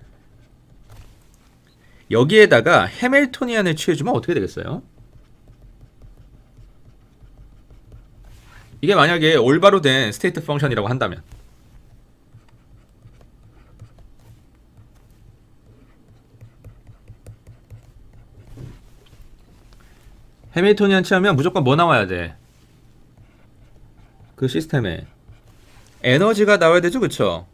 여기에다가 해밀토니안을 취해주면 어떻게 되겠어요? 이게 만약에 올바로 된 스테이트 펑션이라고 한다면 해밀토니안 취하면 무조건 뭐 나와야 돼? 그 시스템에 에너지가 나와야 되죠, 그쵸?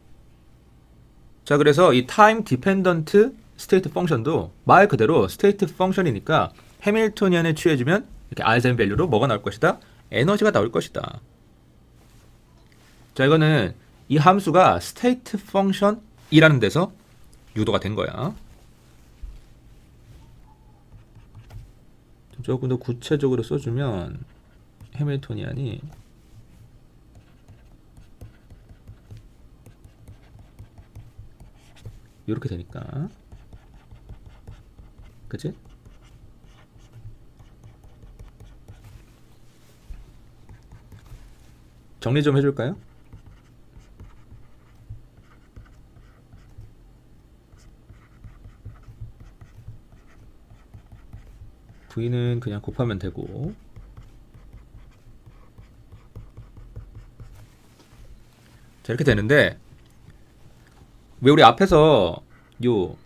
자, 그래서 이 타임 디펜던트 스테이트 펑션도 말 그대로 스테이트 펑션이니까 해밀토니안을 취해주면 이렇게 알젠 밸류로 뭐가 나올 것이다? 에너지가 나올 것이다. 자, 이거는 이 함수가 스테이트 펑션이라는 데서 유도가 된 거야. 조금 더 구체적으로 써주면 해밀토니안이 이렇게 되니까, 그치? 정리 좀 해줄까요? v는 그냥 곱하면 되고, 자, 이렇게 되는데 왜 우리 앞에서 요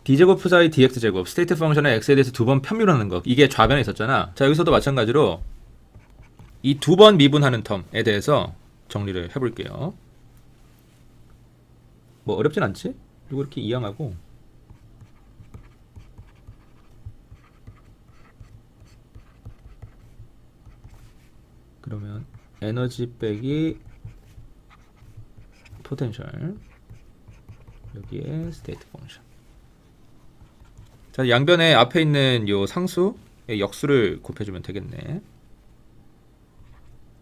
d제곱 푸사이 dx제곱 스테이트 펑션의 x에 대해서 두 번 편미분하는 거, 이게 좌변에 있었잖아. 자, 여기서도 마찬가지로 이 두 번 미분하는 텀에 대해서 정리를 해볼게요. 뭐 어렵진 않지? 이거 이렇게 이항하고, 그러면 에너지 빼기 포텐셜, 여기에 스테이트 펑션. 자, 양변에 앞에 있는 요 상수의 역수를 곱해주면 되겠네.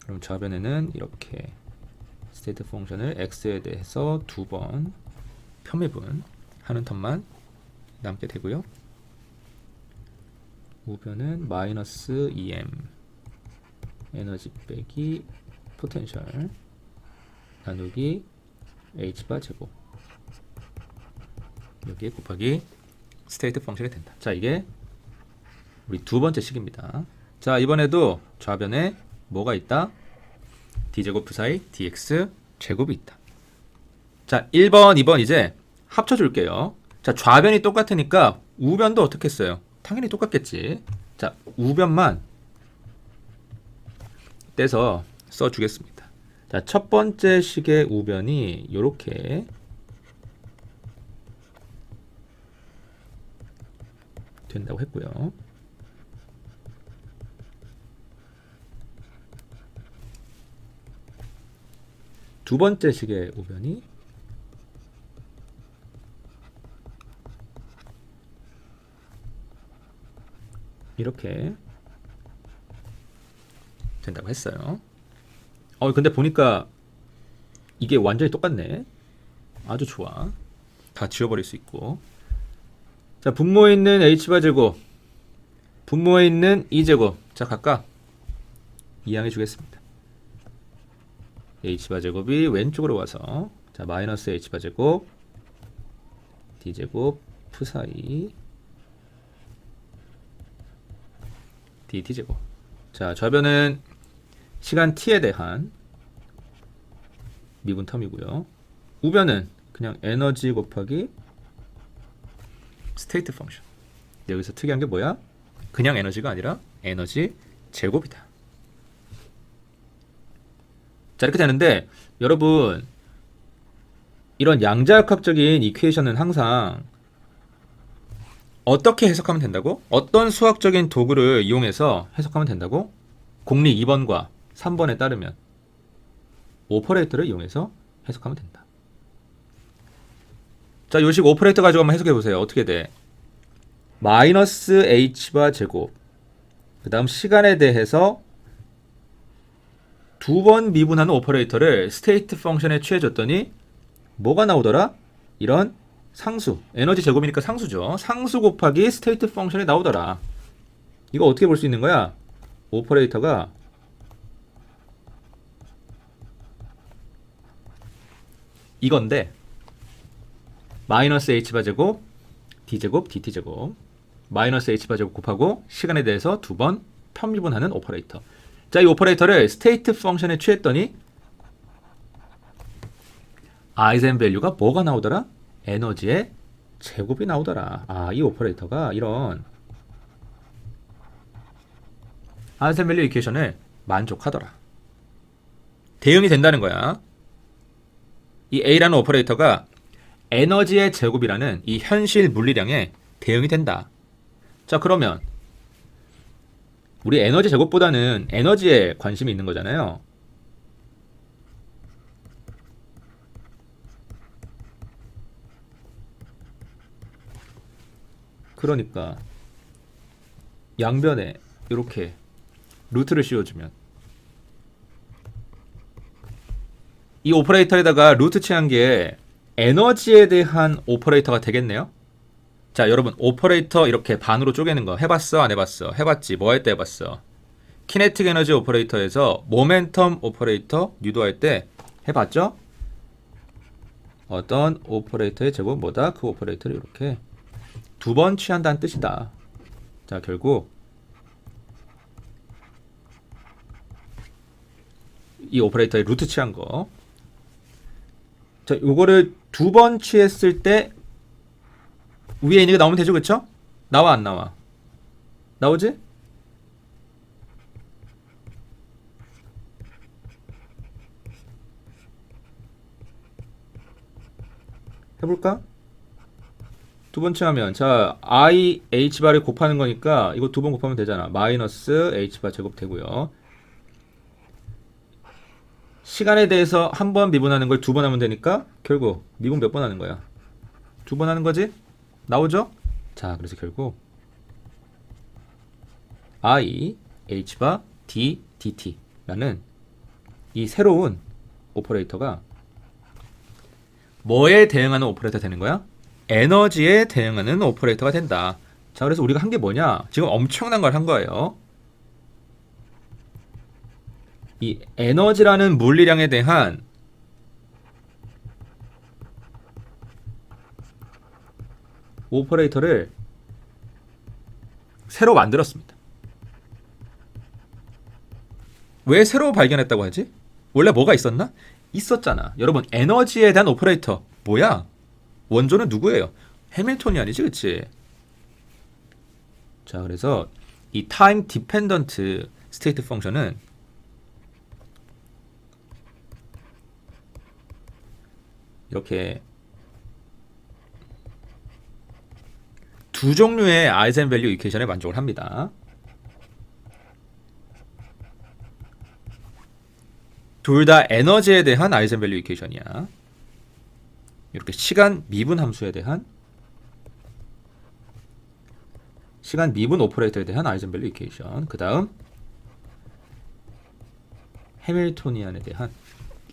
그럼 좌변에는 이렇게 스테이트 펑션을 x에 대해서 두 번 편미분 하는 텀만 남게 되고요. 우변은 마이너스 EM 에너지 빼기 포텐셜 나누기 h바 제곱 여기에 곱하기 스테이트 펑션이 된다. 자, 이게 우리 두 번째 식입니다. 자, 이번에도 좌변에 뭐가 있다? d제곱 사이 dx 제곱이 있다. 자, 1번, 2번 이제 합쳐줄게요. 자, 좌변이 똑같으니까 우변도 어떻게 했어요? 당연히 똑같겠지. 자, 우변만 떼서 써주겠습니다. 자, 첫 번째 식의 우변이 요렇게 된다고 했고요. 두 번째 식의 우변이 이렇게 된다고 했어요. 근데 보니까 이게 완전히 똑같네. 아주 좋아. 다 지워버릴 수 있고. 자, 분모에 있는 h바 제곱, 분모에 있는 2제곱. 자, 각각 이항해 주겠습니다. h바 제곱이 왼쪽으로 와서, 자, 마이너스 h바 제곱 d제곱 푸사이 dt제곱. 자, 좌변은 시간 t에 대한 미분 텀이고요. 우변은 그냥 에너지 곱하기 스테이트 펑션. 여기서 특이한 게 뭐야? 그냥 에너지가 아니라 에너지 제곱이다. 자, 이렇게 되는데 여러분, 이런 양자역학적인 이퀘이션은 항상 어떻게 해석하면 된다고? 어떤 수학적인 도구를 이용해서 해석하면 된다고? 공리 2번과 3번에 따르면 오퍼레이터를 이용해서 해석하면 된다. 자, 요식 오퍼레이터 가지고 한번 해석해 보세요. 어떻게 돼? 마이너스 h바 제곱, 그 다음 시간에 대해서 두 번 미분하는 오퍼레이터를 스테이트 펑션에 취해줬더니 뭐가 나오더라? 이런 상수, 에너지 제곱이니까 상수죠. 상수 곱하기 스테이트 펑션이 나오더라. 이거 어떻게 볼 수 있는 거야? 오퍼레이터가 이건데 마이너스 h바 제곱 d제곱 dt제곱 마이너스 h바 제곱 곱하고 시간에 대해서 두 번 편미분하는 오퍼레이터. 자, 이 오퍼레이터를 스테이트 펑션에 취했더니 아이젠밸류가 뭐가 나오더라? 에너지의 제곱이 나오더라. 아, 이 오퍼레이터가 이런 아이젠밸류 이퀘이션을 만족하더라. 대응이 된다는 거야. 이 A라는 오퍼레이터가 에너지의 제곱이라는 이 현실 물리량에 대응이 된다. 자, 그러면 우리 에너지 제곱보다는 에너지에 관심이 있는 거잖아요. 그러니까 양변에 이렇게 루트를 씌워주면 이 오퍼레이터에다가 루트 취한 게 에너지에 대한 오퍼레이터가 되겠네요. 자, 여러분, 오퍼레이터 이렇게 반으로 쪼개는 거 해봤어? 안 해봤어? 해봤지. 뭐 할 때 해봤어? 키네틱 에너지 오퍼레이터에서 모멘텀 오퍼레이터 유도할 때 해봤죠? 어떤 오퍼레이터의 제곱은 뭐다? 그 오퍼레이터를 이렇게 두 번 취한다는 뜻이다. 자, 결국 이 오퍼레이터의 루트 취한 거. 자, 요거를 두 번 취했을 때 위에 있는 게 나오면 되죠, 그쵸? 나와, 안 나와? 나오지? 해볼까? 두 번 취하면, 자, i h바를 곱하는 거니까 이거 두 번 곱하면 되잖아. 마이너스 h바 제곱 되고요. 시간에 대해서 한 번 미분하는 걸 두 번 하면 되니까 결국 미분 몇 번 하는 거야? 두 번 하는 거지? 나오죠? 자, 그래서 결국 i h바 d dt 라는 이 새로운 오퍼레이터가 뭐에 대응하는 오퍼레이터 되는 거야? 에너지에 대응하는 오퍼레이터가 된다. 자, 그래서 우리가 한 게 뭐냐? 지금 엄청난 걸 한 거예요. 이 에너지라는 물리량에 대한 오퍼레이터를 새로 만들었습니다. 왜 새로 발견했다고 하지? 원래 뭐가 있었나? 있었잖아. 여러분, 에너지에 대한 오퍼레이터 뭐야? 원조는 누구예요? 해밀턴이 아니지, 그치? 자, 그래서 이 타임 디펜던트 스테이트 펑션은 이렇게 두 종류의 아이젠밸류 이퀘이션에 만족을 합니다. 둘 다 에너지에 대한 아이젠밸류 이퀘이션이야. 이렇게 시간 미분 함수에 대한 시간 미분 오퍼레이터에 대한 아이젠밸류 이퀘이션. 그 다음 해밀토니안에 대한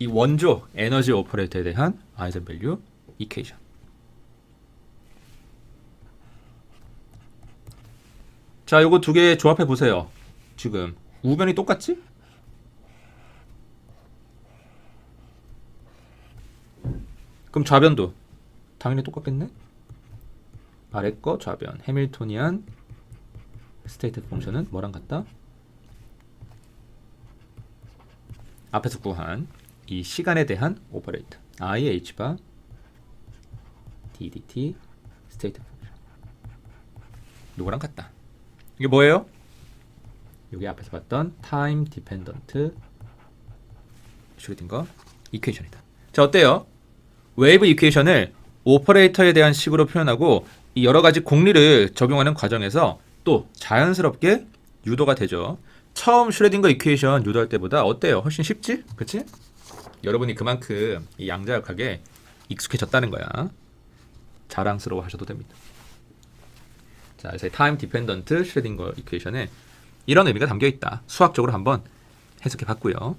이 원조 에너지 오퍼레이터에 대한 아이젠밸류 이퀘이션. 자, 요거 두 개 조합해 보세요. 지금 우변이 똑같지? 그럼 좌변도 당연히 똑같겠네? 아래 거 좌변 해밀토니안 스테이트 펑션은 뭐랑 같다? 앞에서 구한 이 시간에 대한 오퍼레이터 IH바 DDT 스테이트 펑션 누구랑 같다? 이게 뭐예요? 여기 앞에서 봤던 타임 디펜던트 슈레딩거 이퀘이션이다. 자, 어때요? 웨이브 이퀘이션을 오퍼레이터에 대한 식으로 표현하고 이 여러 가지 공리를 적용하는 과정에서 또 자연스럽게 유도가 되죠. 처음 슈레딩거 이퀘이션 유도할 때보다 어때요? 훨씬 쉽지? 그치? 여러분이 그만큼 이 양자역학에 익숙해졌다는 거야. 자랑스러워 하셔도 됩니다. 자, 그래서 타임 디펜던트 슈레딩거 이퀘이션에 이런 의미가 담겨 있다. 수학적으로 한번 해석해 봤고요.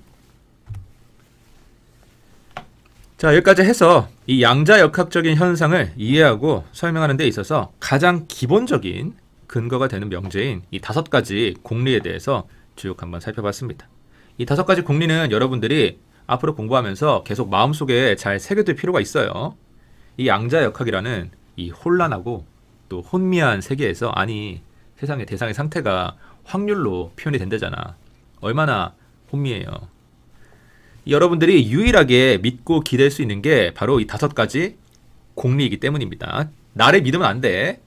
자, 여기까지 해서 이 양자역학적인 현상을 이해하고 설명하는 데 있어서 가장 기본적인 근거가 되는 명제인 이 5가지 공리에 대해서 쭉 한번 살펴봤습니다. 이 5가지 공리는 여러분들이 앞으로 공부하면서 계속 마음속에 잘 새겨둘 필요가 있어요. 이 양자역학이라는 이 혼란하고 또 혼미한 세계에서 아니 세상의 대상의 상태가 확률로 표현이 된다잖아. 얼마나 혼미해요. 여러분들이 유일하게 믿고 기댈 수 있는 게 바로 이 5가지 공리이기 때문입니다. 나를 믿으면 안 돼.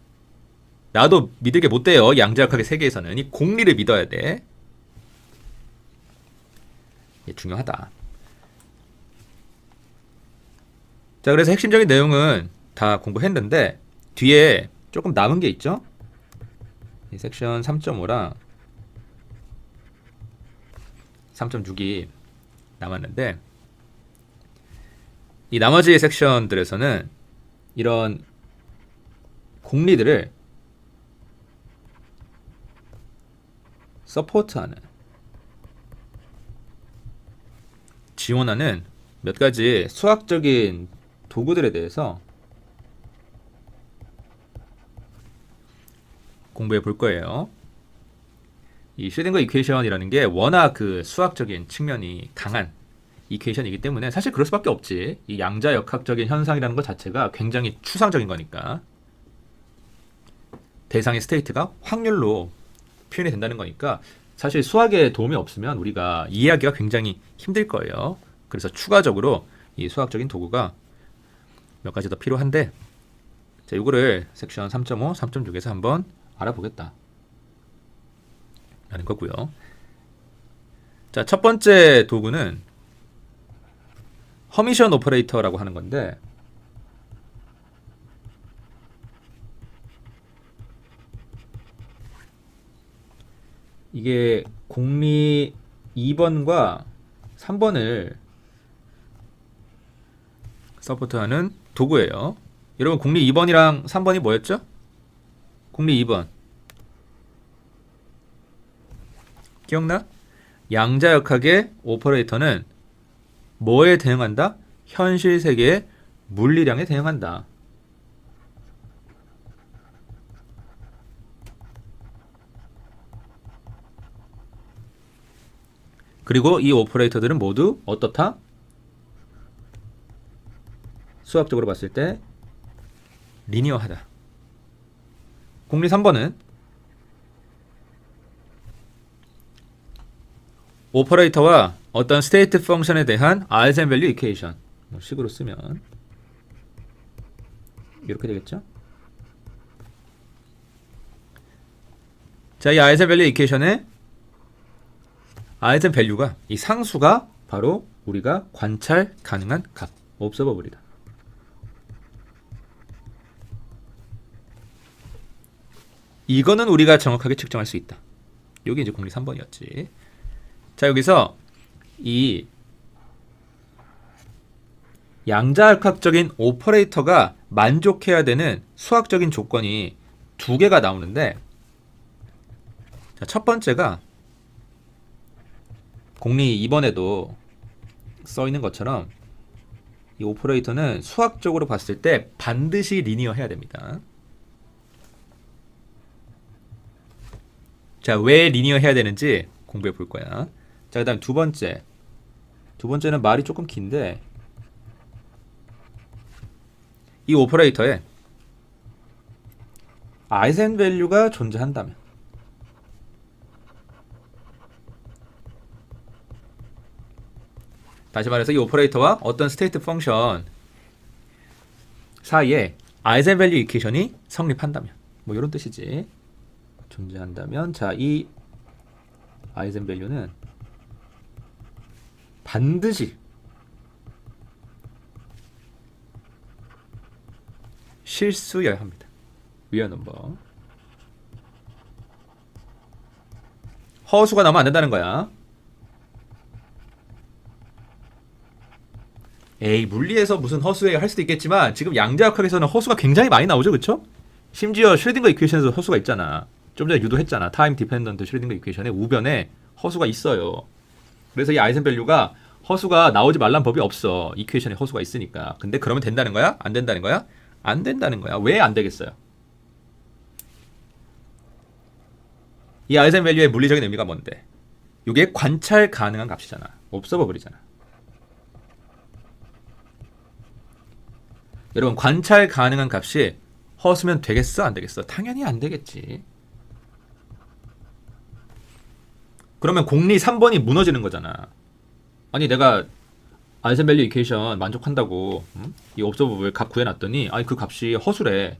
나도 믿을 게 못 돼요. 양자역학의 세계에서는 이 공리를 믿어야 돼. 이게 중요하다. 자, 그래서 핵심적인 내용은 다 공부했는데 뒤에 조금 남은 게 있죠? 이 섹션 3.5랑 3.6이 남았는데 이 나머지 섹션들에서는 이런 공리들을 서포트하는 지원하는 몇 가지 수학적인 도구들에 대해서 공부해 볼 거예요. 이 슈레딩거 이퀘이션이라는 게 워낙 그 수학적인 측면이 강한 이퀘이션이기 때문에 사실 그럴 수밖에 없지. 이 양자역학적인 현상이라는 것 자체가 굉장히 추상적인 거니까 대상의 스테이트가 확률로 표현이 된다는 거니까 사실 수학에 도움이 없으면 우리가 이해하기가 굉장히 힘들 거예요. 그래서 추가적으로 이 수학적인 도구가 몇 가지 더 필요한데 자, 이거를 섹션 3.5, 3.6에서 한번 알아보겠다 라는 거고요. 자, 첫 번째 도구는 허미션 오퍼레이터라고 하는 건데 이게 공리 2번과 3번을 서포트하는 도구예요. 여러분 공리 2번이랑 3번이 뭐였죠? 공리 2번 기억나? 양자역학의 오퍼레이터는 뭐에 대응한다? 현실 세계의 물리량에 대응한다. 그리고 이 오퍼레이터들은 모두 어떻다? 수학적으로 봤을 때 리니어하다. 공리 3번은 오퍼레이터와 어떤 스테이트 펑션에 대한 아이젠밸류 이퀘이션 식으로 쓰면 이렇게 되겠죠? 자, 이 아이젠밸류 이퀘이션의 아이젠밸류가 이 상수가 바로 우리가 관찰 가능한 값, observable이다. 이거는 우리가 정확하게 측정할 수 있다. 이게 이제 공리 3번이었지. 자, 여기서 이 양자역학적인 오퍼레이터가 만족해야 되는 수학적인 조건이 두 개가 나오는데, 자, 첫 번째가 공리 2번에도 써 있는 것처럼 이 오퍼레이터는 수학적으로 봤을 때 반드시 리니어 해야 됩니다. 자, 왜 리니어 해야 되는지 공부해 볼 거야. 자, 그 다음 두 번째는 말이 조금 긴데, 이 오퍼레이터에 아이젠밸류가 존재한다면, 다시 말해서 이 오퍼레이터와 어떤 스테이트 펑션 사이에 아이젠밸류 이퀘이션이 성립한다면, 뭐 이런 뜻이지. 존재한다면, 자, 이 아이젠밸류는 반드시 실수여야 합니다. 위아 넘버. 허수가 나오면 안 된다는 거야. 에이, 물리에서 무슨 허수에 할 수도 있겠지만 지금 양자역학에서는 허수가 굉장히 많이 나오죠, 그렇죠? 심지어 슈레딩거 이퀘이션에서 허수가 있잖아. 좀 전에 유도했잖아. 타임 디펜던트 슈레딩거 이퀘이션의 우변에 허수가 있어요. 그래서 이 아이젠밸류가 허수가 나오지 말란 법이 없어. 이퀘이션에 허수가 있으니까. 근데 그러면 된다는 거야? 안 된다는 거야? 안 된다는 거야. 왜 안 되겠어요? 이 아이젠밸류의 물리적인 의미가 뭔데? 이게 관찰 가능한 값이잖아. observable이잖아. 여러분, 관찰 가능한 값이 허수면 되겠어? 안 되겠어? 당연히 안 되겠지. 그러면 공리 3번이 무너지는 거잖아. 아니, 내가 아이젠밸류 이퀘이션 만족한다고 이 observable 값 구해놨더니 아니 그 값이 허수래.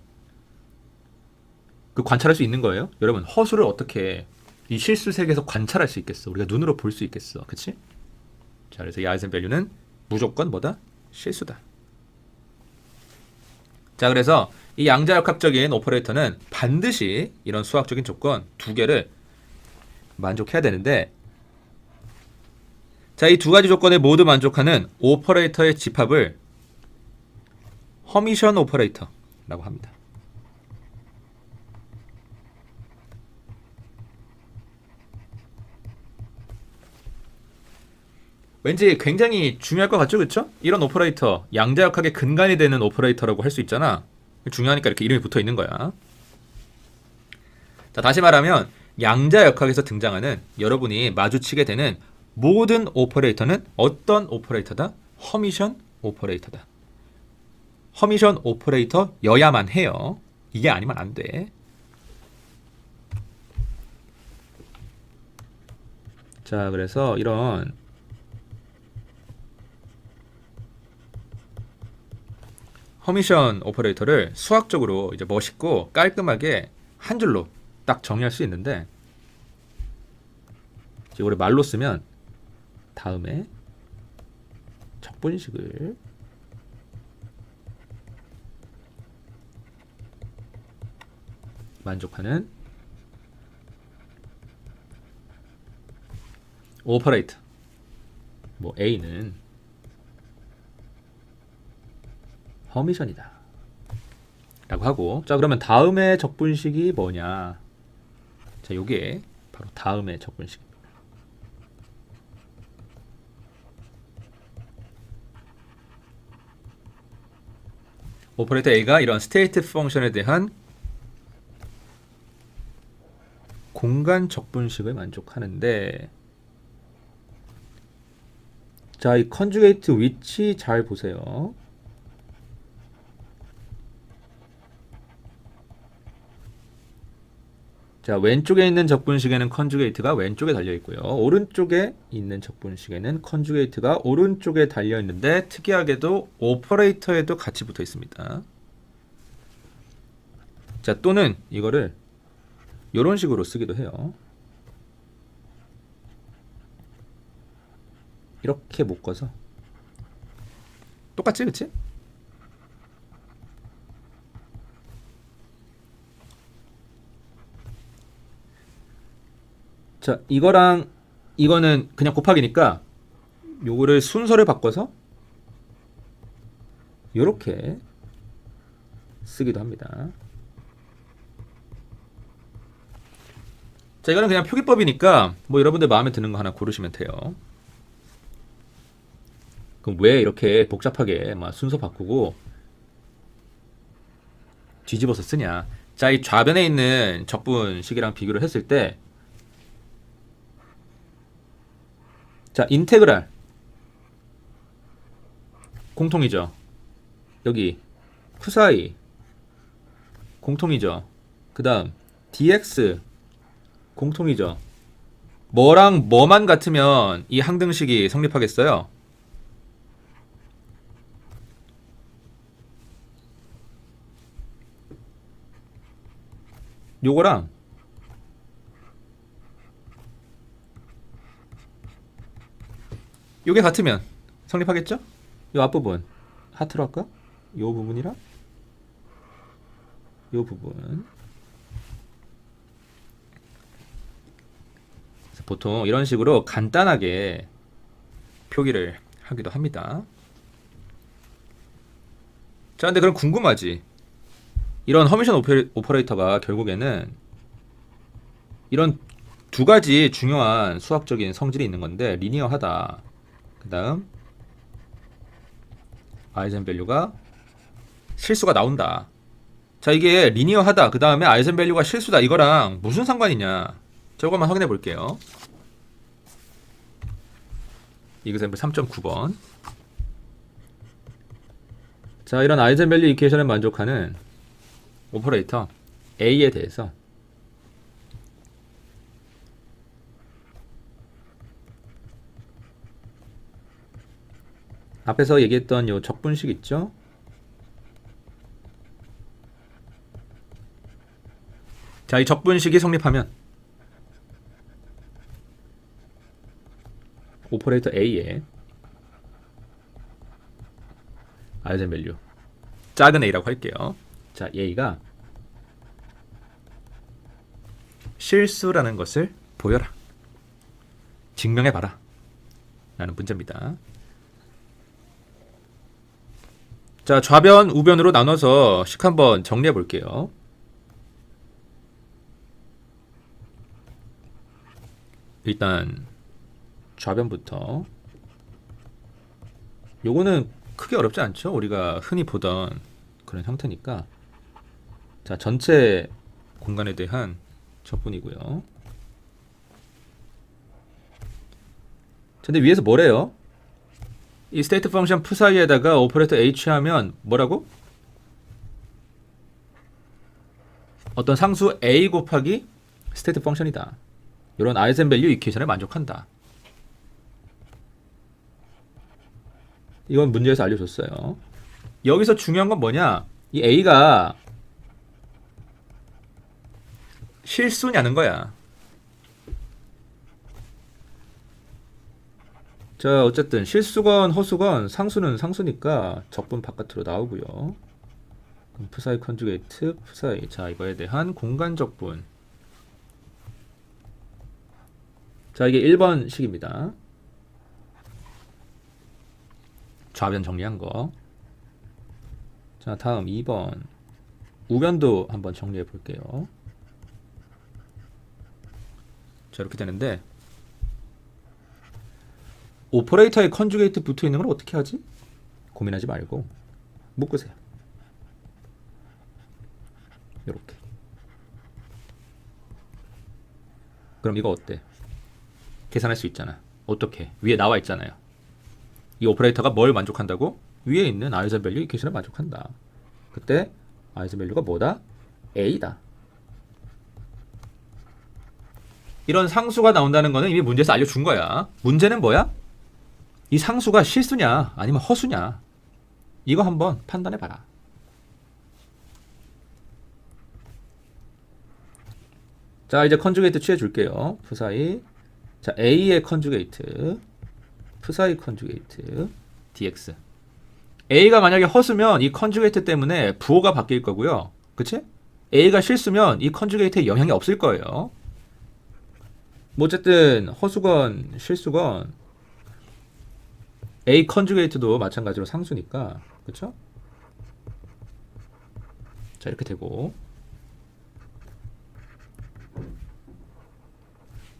그 관찰할 수 있는 거예요? 여러분, 허수를 어떻게 이 실수 세계에서 관찰할 수 있겠어? 우리가 눈으로 볼 수 있겠어? 그치? 자, 그래서 이 아이젠밸류는 무조건 뭐다? 실수다. 자, 그래서 이 양자역학적인 오퍼레이터는 반드시 이런 수학적인 조건 두 개를 만족해야 되는데, 자, 이 두 가지 조건에 모두 만족하는 오퍼레이터의 집합을 허미션 오퍼레이터라고 합니다. 왠지 굉장히 중요할 것 같죠, 그렇죠? 이런 오퍼레이터, 양자역학의 근간이 되는 오퍼레이터라고 할 수 있잖아. 중요하니까 이렇게 이름이 붙어 있는 거야. 자, 다시 말하면 양자역학에서 등장하는 여러분이 마주치게 되는 모든 오퍼레이터는 어떤 오퍼레이터다? 허미션 오퍼레이터다. 허미션 오퍼레이터여야만 해요. 이게 아니면 안 돼. 자, 그래서 이런 허미션 오퍼레이터를 수학적으로 이제 멋있고 깔끔하게 한 줄로 딱 정의할 수 있는데, 이거를 말로 쓰면 다음에 적분식을 만족하는 오퍼레이터, 뭐 A는 허미션이다 라고 하고, 자, 그러면 다음의 적분식이 뭐냐? 자, 요게 바로 다음의 적분식입니다. 오퍼레이터 A가 이런 스테이트 펑션에 대한 공간 적분식을 만족하는데, 자, 이 컨주게이트 위치 잘 보세요. 자, 왼쪽에 있는 적분식에는 컨주게이트가 왼쪽에 달려 있고요. 오른쪽에 있는 적분식에는 컨주게이트가 오른쪽에 달려 있는데, 특이하게도 오퍼레이터에도 같이 붙어 있습니다. 자, 또는 이거를 이런 식으로 쓰기도 해요. 이렇게 묶어서 똑같지, 그치? 자, 이거랑 이거는 그냥 곱하기니까 요거를 순서를 바꿔서 요렇게 쓰기도 합니다. 자, 이거는 그냥 표기법이니까 뭐 여러분들 마음에 드는 거 하나 고르시면 돼요. 그럼 왜 이렇게 복잡하게 막 순서 바꾸고 뒤집어서 쓰냐? 자, 이 좌변에 있는 적분식이랑 비교를 했을 때, 자, 인테그랄 공통이죠. 여기 푸사이 공통이죠. 그 다음 dx 공통이죠. 뭐랑 뭐만 같으면 이 항등식이 성립하겠어요? 요거랑 요게 같으면 성립하겠죠? 요 앞부분 하트로 할까? 요 부분이랑 요 부분. 보통 이런 식으로 간단하게 표기를 하기도 합니다. 자, 근데 그럼 궁금하지? 이런 허미션 오퍼레이터가 결국에는 이런 두 가지 중요한 수학적인 성질이 있는 건데, 리니어하다, 그 다음 아이젠밸류가 실수가 나온다. 자, 이게 리니어하다, 그 다음에 아이젠밸류가 실수다, 이거랑 무슨 상관이냐, 저것만 확인해 볼게요. 이그샘플 3.9번. 자, 이런 아이젠밸류 이퀘이션을 만족하는 오퍼레이터 A에 대해서 앞에서 얘기했던 요 적분식 있죠? 자, 이 적분식이 성립하면 오퍼레이터 A의 아이젠밸류 작은 a라고 할게요. 자, A가 실수라는 것을 보여라, 증명해봐라 라는 문제입니다. 자, 좌변 우변으로 나눠서 식 한번 정리해 볼게요. 일단 좌변부터, 요거는 크게 어렵지 않죠? 우리가 흔히 보던 그런 형태니까. 자, 전체 공간에 대한 적분이고요. 근데 위에서 뭐래요? 이 스테이트 펑션 푸 사이에다가 오퍼레이터 H 하면 뭐라고? 어떤 상수 A 곱하기 스테이트 펑션이다. 이런 아이젠밸류 이퀘이션에 만족한다. 이건 문제에서 알려줬어요. 여기서 중요한 건 뭐냐? 이 A가 실수냐는 거야. 자, 어쨌든 실수건 허수건 상수는 상수니까 적분 바깥으로 나오고요. 그럼 푸사이 컨주게이트 푸사이. 자, 이거에 대한 공간 적분. 자, 이게 1번 식입니다. 좌변 정리한 거. 자, 다음 2번 우변도 한번 정리해 볼게요. 자, 이렇게 되는데, 오퍼레이터에 컨주게이트 붙어 있는 걸 어떻게 하지? 고민하지 말고 묶으세요. 이렇게. 그럼 이거 어때? 계산할 수 있잖아. 어떻게? 위에 나와 있잖아요. 이 오퍼레이터가 뭘 만족한다고? 위에 있는 아이젠밸류 이퀘이션을 만족한다. 그때 아이젠밸류가 뭐다? A다. 이런 상수가 나온다는 거는 이미 문제에서 알려준 거야. 문제는 뭐야? 이 상수가 실수냐 아니면 허수냐, 이거 한번 판단해봐라. 자, 이제 컨주게이트 취해줄게요. 푸사이. 자, A의 컨주게이트, 푸사이 컨주게이트, dx. A가 만약에 허수면 이 컨주게이트 때문에 부호가 바뀔 거고요. 그치? A가 실수면 이 컨주게이트에 영향이 없을 거예요. 뭐 어쨌든 허수건 실수건 A 컨주게이트도 마찬가지로 상수니까, 그쵸? 자, 이렇게 되고,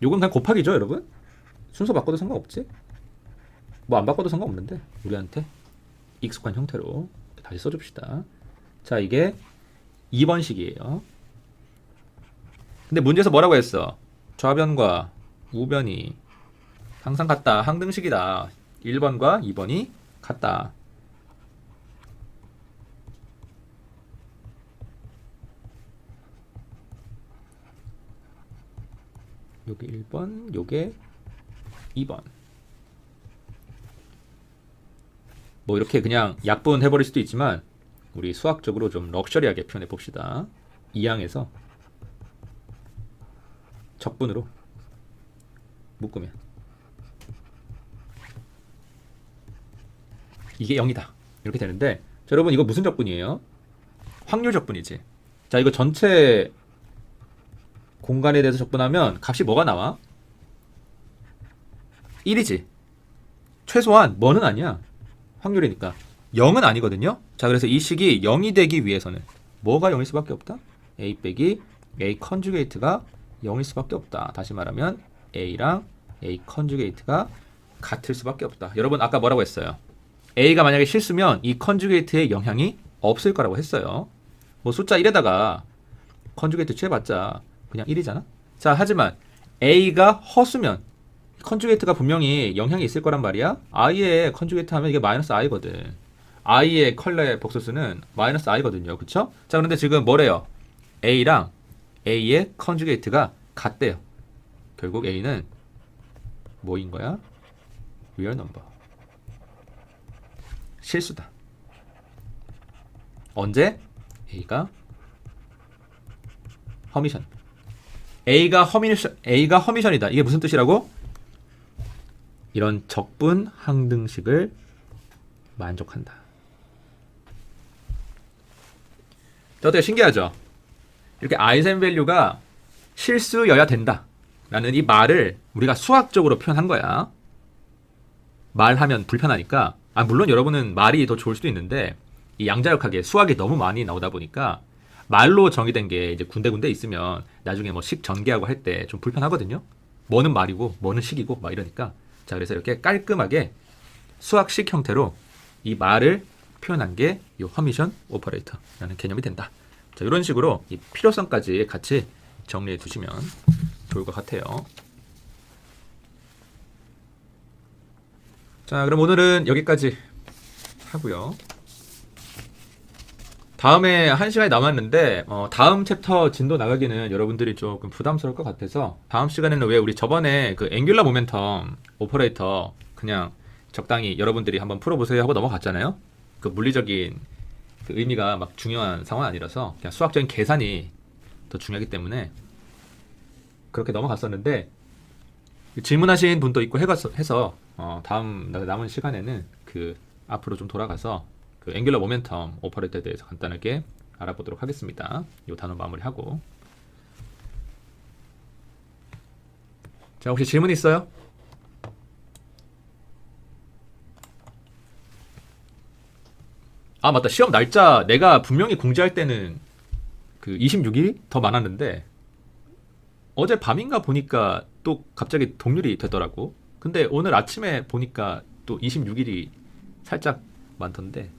요건 그냥 곱하기죠, 여러분? 순서 바꿔도 상관없지? 뭐 안 바꿔도 상관없는데 우리한테 익숙한 형태로 다시 써줍시다. 자, 이게 2번식이에요. 근데 문제에서 뭐라고 했어? 좌변과 우변이 항상 같다. 항등식이다. 1번과 2번이 같다. 요게 1번, 요게 2번. 뭐 이렇게 그냥 약분해버릴 수도 있지만 우리 수학적으로 좀 럭셔리하게 표현해 봅시다. 이항에서 적분으로 묶으면 이게 0이다. 이렇게 되는데, 자, 여러분 이거 무슨 적분이에요? 확률 적분이지. 자, 이거 전체 공간에 대해서 적분하면 값이 뭐가 나와? 1이지. 최소한 뭐는 아니야. 확률이니까 0은 아니거든요. 자, 그래서 이 식이 0이 되기 위해서는 뭐가 0일 수밖에 없다? A 빼기 A 컨주게이트가 0일 수밖에 없다. 다시 말하면 A랑 A 컨주게이트가 같을 수밖에 없다. 여러분 아까 뭐라고 했어요? A가 만약에 실수면 이 컨주게이트에 영향이 없을 거라고 했어요. 뭐 숫자 1에다가 컨주게이트 취해봤자 그냥 1이잖아. 자, 하지만 A가 허수면 컨주게이트가 분명히 영향이 있을 거란 말이야. I의 컨주게이트 하면 이게 마이너스 I거든. I의 컬러의 복소수는 마이너스 I거든요. 그쵸? 자, 그런데 지금 뭐래요? A랑 A의 컨주게이트가 같대요. 결국 A는 뭐인 거야? real number. 실수다. 언제? A가 허미션. A가 허미션이다. 이게 무슨 뜻이라고? 이런 적분 항등식을 만족한다. 어때요? 신기하죠? 이렇게 아이젠밸류가 실수여야 된다 라는 이 말을 우리가 수학적으로 표현한 거야. 말하면 불편하니까. 물론 여러분은 말이 더 좋을 수도 있는데 이 양자역학에 수학이 너무 많이 나오다 보니까 말로 정의된 게 이제 군데군데 있으면 나중에 뭐 식 전개하고 할 때 좀 불편하거든요. 뭐는 말이고 뭐는 식이고 막 이러니까. 자, 그래서 이렇게 깔끔하게 수학식 형태로 이 말을 표현한 게 이 허미션 오퍼레이터라는 개념이 된다. 자, 이런 식으로 이 필요성까지 같이 정리해 두시면 좋을 것 같아요. 자, 그럼 오늘은 여기까지 하고요. 다음에 1시간이 남았는데 다음 챕터 진도 나가기는 여러분들이 조금 부담스러울 것 같아서 다음 시간에는 왜 우리 저번에 그 앵귤러 모멘텀 오퍼레이터 그냥 적당히 여러분들이 한번 풀어보세요 하고 넘어갔잖아요. 그 물리적인 그 의미가 막 중요한 상황은 아니라서 그냥 수학적인 계산이 더 중요하기 때문에 그렇게 넘어갔었는데, 질문하신 분도 있고 해서 다음 남은 시간에는 그 앞으로 좀 돌아가서 그 앵귤러 모멘텀 오퍼레이터에 대해서 간단하게 알아보도록 하겠습니다. 이 단어 마무리하고. 자, 혹시 질문 있어요? 맞다. 시험 날짜 내가 분명히 공지할 때는 그 26일이 더 많았는데 어제 밤인가 보니까 또 갑자기 동률이 되더라고. 근데 오늘 아침에 보니까 또 26일이 살짝 많던데,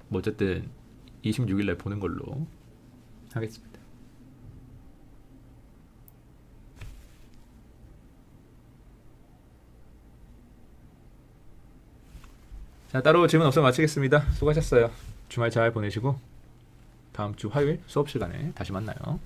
뭐 어쨌든 26일 날 보는 걸로 하겠습니다. 자, 따로 질문 없으면 마치겠습니다. 수고하셨어요. 주말 잘 보내시고 다음 주 화요일 수업 시간에 다시 만나요.